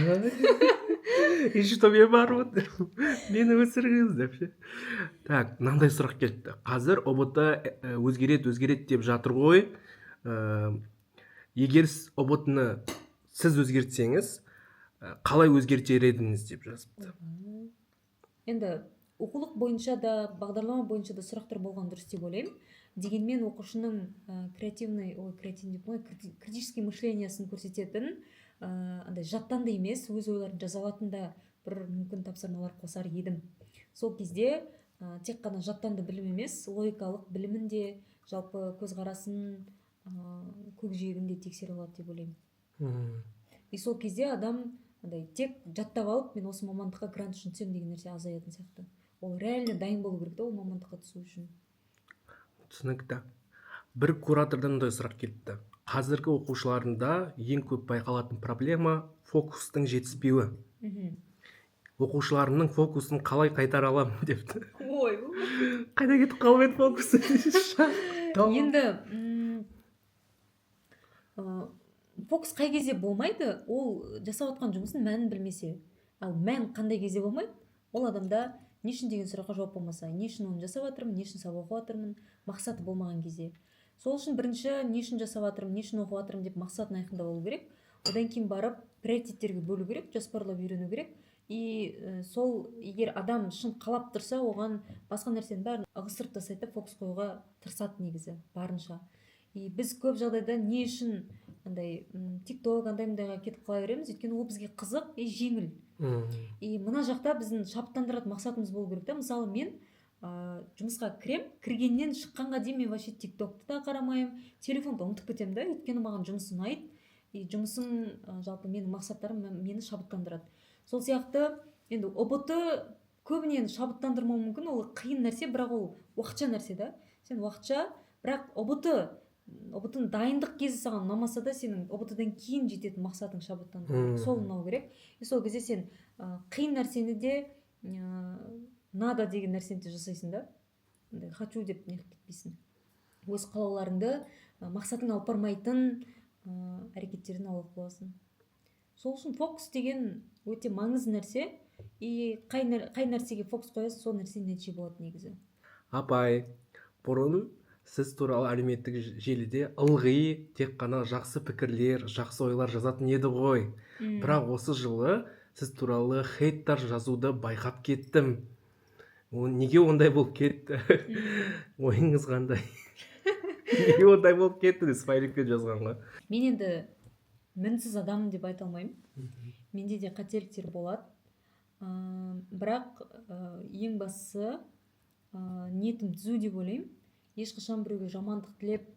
И что мен бармын деп, мені өсіріңіз деп ше. Так, мынандай сұрақ келіпті. Қазір ОБТ өзгереді деп жатыр ғой. Егер ОБТ-ны сіз өзгертсеңіз, қалай өзгертер едіңіз деп жазыпты. Енді оқулық бойынша да, бағдарлама бойынша да сұрақтар болған дұрыс деп ойлаймын. Дегенмен оқушының критический мышлениясын көрсететін, жаттанды емес, өз ойларын жаза алатын да бір мүмкін тапсырмалар қосар едім. Сол кезде тек қана жаттанды білім емес, логикалық білімін де, жалпы көзқарасын, көкжиегін де тексере алады деп ойлаймын. И сол кезде адам тек жаттап алып, мен осы мамандыққа грант үшін түсем деген нәрсе азаятын сияқты. Ол реально дайын болу керек та ол мамандыққа түсу үшін. Түсінікті. Бір куратордан да сұрақ келіпті. Қазіргі оқушыларында ең көп байқалатын проблема фокустың жетіспеуі. Оқушыларымның фокусын қалай қайтара аламын депті. Ой, қайда кетіп қалып еді фокусы? Енді фокус қай кезде болмайды, ол жасап отқан жұмысын мәнін білмесе. Ал мән қандай кезде болмайды, ол адамда не үшін деген сұраққа жауап болмаса, не үшін оны жасап жатырмын, не үшін сабақ оқып жатырмын, мақсаты болмаған кезде. Сол үшін бірінші не үшін жасап жатырмын, не үшін оқып жатырмын деп мақсатын айқындап алу керек. Одан кейін барып приоритеттерге бөлу керек, жоспарлап үйрену керек. И сол егер адам шын қалап тұрса, оған басқа нәрсенің бәрін ығыстырып тастайды, фокус қоюға тырысады негізі барынша. И біз көп жағдайда не үшін тикток андайға кетіп қала береміз, өйткені ол бізге қызық и жеңіл. И мына жақта біздің шабыттандыратын мақсатымыз болу керек та. Мысалы мен жұмысқа кіргеннен шыққанға дейін мен вообще тиктокты да қарамаймын, телефонды ұмытып кетемін да, өйткені маған жұмыс ұнайды. И жұмысым жалпы менің мақсаттарым мені шабыттандырады. Сол сияқты енді ОБТ көбінен шабыттандырмауы мүмкін, ол қиын нәрсе, бірақ ол уақытша нәрсе да. Сен уақытша, бірақ ОБТ-ның дайындық кезі саған ұнамаса да, сенің ОБТ-дан кейін жететін мақсатың шабыттандыру. Сол ұнау керек. И сол кезде сен қиын нәрсені де, надо деген нәрсені де жасайсың да. Хочу деп неғып кетпейсің. Өз қалауларыңды мақсатың алып бармайтын әрекеттерін алып қоясың. Сол үшін фокус деген өте маңызды нәрсе. И қай нәрсеге фокус қоясың, сол нәрсе нәтиже болады негізі. Апай, бұрын сіз туралы әлеуметтік желіде ылғи тек қана жақсы пікірлер, жақсы ойлар жазатын еді ғой. Бірақ осы жылы сіз туралы хейттар жазуды байқап кеттім. Неге ондай болып кетті? Ойыңыз қандай? Неге ондай болып кетті? Смайликпен жазғанға. Мен енді мінсіз адаммын деп айта алмаймын. Менде де қателіктер болады. Бірақ ең бастысы ниетім түзу деп ойлаймын. Ешқашан біреуге жамандық тілеп,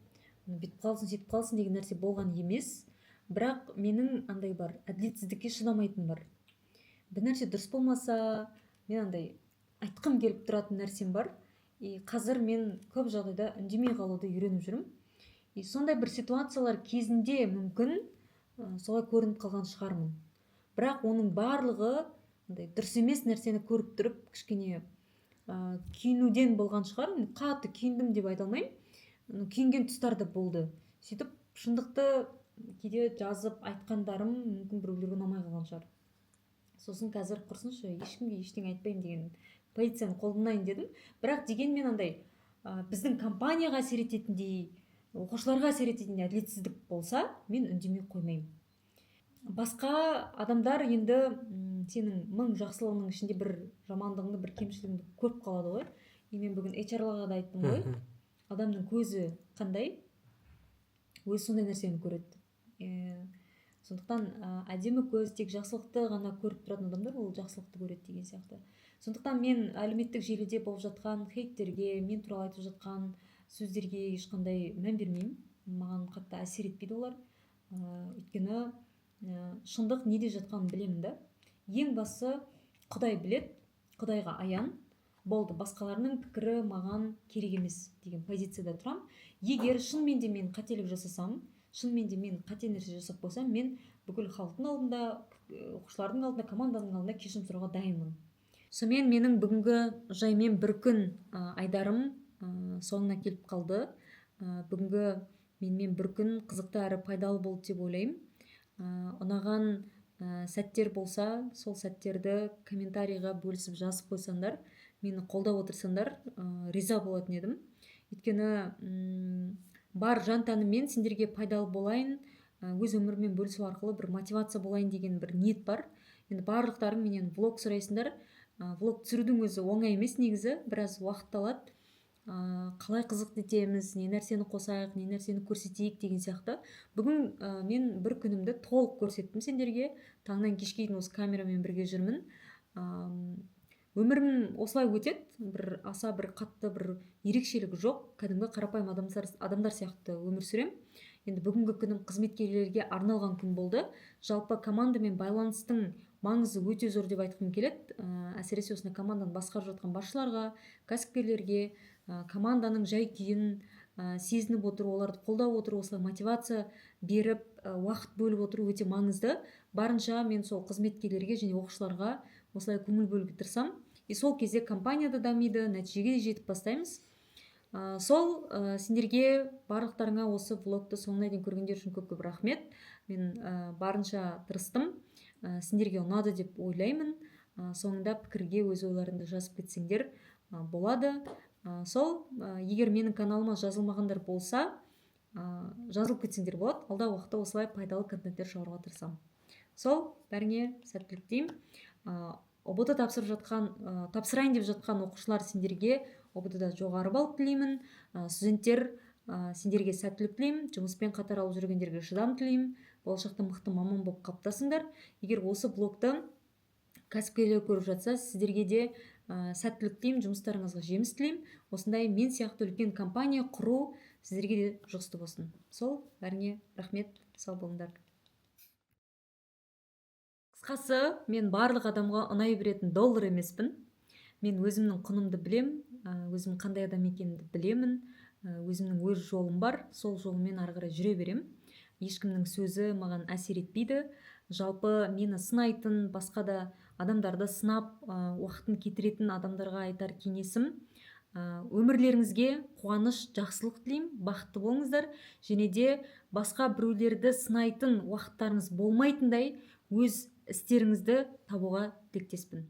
бүйтіп қалсын, сөйтіп қалсын деген нәрсе болған емес. Бірақ менің андай бар, әділетсіздікке шыдамайтын бар. Бір нәрсе дұрыс болмаса, мен андай айтқым келіп тұратын нәрсем бар. қазір мен көп жағдайда үндемей қалуды үйреніп жүрмін. Сондай бір ситуациялар кезінде мүмкін солай көрініп қалған шығармын. Бірақ оның барлығы дұрыс емес нәрсені көріп тұрып кішкене күйінуден болған шығар. Қатты күйіндім деп айта алмаймын. Күйінген тұстар да болды. Сөйтіп шындықты кейде жазып айтқандарым мүмкін біреулерге ұнамай қалған шығар. Сосын қазір құрсыншы ешкімге ештеңе айтпаймын деген позицияны қолданайын дедім. Бірақ дегенмен андай біздің компанияға әсер ететіндей, оқушыларға әсер ететіндей әділетсіздік болса, мен үндемей қоймаймын. Басқа адамдар енді сенің мың жақсылығының ішінде бір жамандығыңды, бір кемшілігіңді көріп қалады ғой. Мен бүгін HR-ларға да айттым ғой. Адамның көзі қандай, өзі сондай нәрсені көреді. Сондықтан әдемі көз тек жақсылықты ғана көріп тұратын адамдар ол жақсылықты көреді деген сияқты. Сондықтан мен әлеуметтік желіде болып жатқан хейттерге, мен туралы айтып жатқан сөздерге ешқандай мән бермеймін. Маған қатты әсер етпейді олар. Өйткені шындық неде жатқанын білемін да. Ең басы Құдай білет, Құдайға аян. Болды, басқаларының пікірі маған керек емес деген позицияда тұрам. Егер шынымен де мен қателік жасасам, шынымен де мен қате нәрсе жасап қойсам, мен бүкіл халықтың алдында, оқушылардың алдында, команданың алдында кешірім сұрауға дайынмын. Сонымен менің бүгінгі жаймен бір күн айдарым соңына келіп қалды. Бүгінгі менімен бір күн қызықты әрі пайдалы болды деп ойлаймын. Ұнаған сәттер болса, сол сәттерді комментарийға бөлісіп жазып қойсаңдар, мені қолдап отырсаңдар, риза болатын едім. Өйткені бар жан тәніммен сендерге пайдалы болайын, өз өміріммен бөлісу арқылы бір мотивация болайын деген бір ниет бар. Енді барлықтарың менен влог сұрайсыңдар. Влог түсірудің өзі оңай емес негізі, біраз уақыт алады. Қалай қызық етеміз, не нәрсені қосайық, не нәрсені көрсетейік деген сияқты. Бүгін мен бір күнімді толық көрсеттім сендерге. Таңнан кешке дейін осы камерамен бірге жүрмін. Өмірім осылай өтеді, аса бір қатты бір ерекшелігі жоқ, кәдімгі қарапайым адамдар сияқты өмір сүрем. Енді бүгінгі күнім қызметкерлерге арналған күн болды. Жалпы командамен байланыстың маңызы өте зор деп айтқым келеді. Әсіресе осындай команданы басқарып жатқан басшыларға, кәсіпкерлерге, команданың жай-күйін сезініп отыру, оларды қолдап отыру, осылай мотивация беріп, уақыт бөліп отыру өте маңызды. Барынша мен сол қызметкерлерге және оқушыларға осылай көңіл бөлуге тырысам. Сол кезде компания да дамиды, нәтижеге жетіп бастаймыз. Сол сендерге барлықтарыңа осы влогты соңына дейін көргендер үшін көп-көп рахмет. Мен барынша тырыстым. Сендерге ұнады деп ойлаймын. Соңында пікірге өз ойларыңды жазып кетсеңдер болады. Сол, егер менің каналыма жазылмағандар болса, жазылып кетсеңдер болады. Алдағы уақытта осылай пайдалы контенттер шығаруға тырысамын. Сол, бәріңе сәттілік тілеймін. ОБД тапсырайын деп жатқан оқушылар сендерге ОБД-да жоғары балл тілеймін. Студенттер сендерге сәттілік тілеймін. Жұмыспен қатар алып жүргендерге шыдам тілеймін. Болашақта мықты маман болып қалыптасыңдар. Егер осы блогты кәсіпкерлер көріп жатса, сіздерге де сәттілік тілеймін, жұмыстарыңызға жеміс тілеймін. Осындай мен сияқты үлкен компания құру сіздерге де жұғысты болсын. Сол, бәріңе рахмет, сау болыңдар. Қысқасы, мен барлық адамға ұнай беретін доллар емеспін. Мен өзімнің құнымды білем, өзім қандай адам екенімді білемін, өзімнің өз жолым бар, сол жолмен ары қарай жүре берем. Ешкімнің сөзі маған әсер етпейді. Жалпы мені сынайтын, басқа да адамдарды сынап, уақытын кетіретін адамдарға айтар кеңесім, өмірлеріңізге қуаныш, жақсылық тілеймін, бақытты болыңыздар, және де басқа біреулерді сынайтын уақыттарыңыз болмайтындай өз істеріңізді табуға тілектеспін.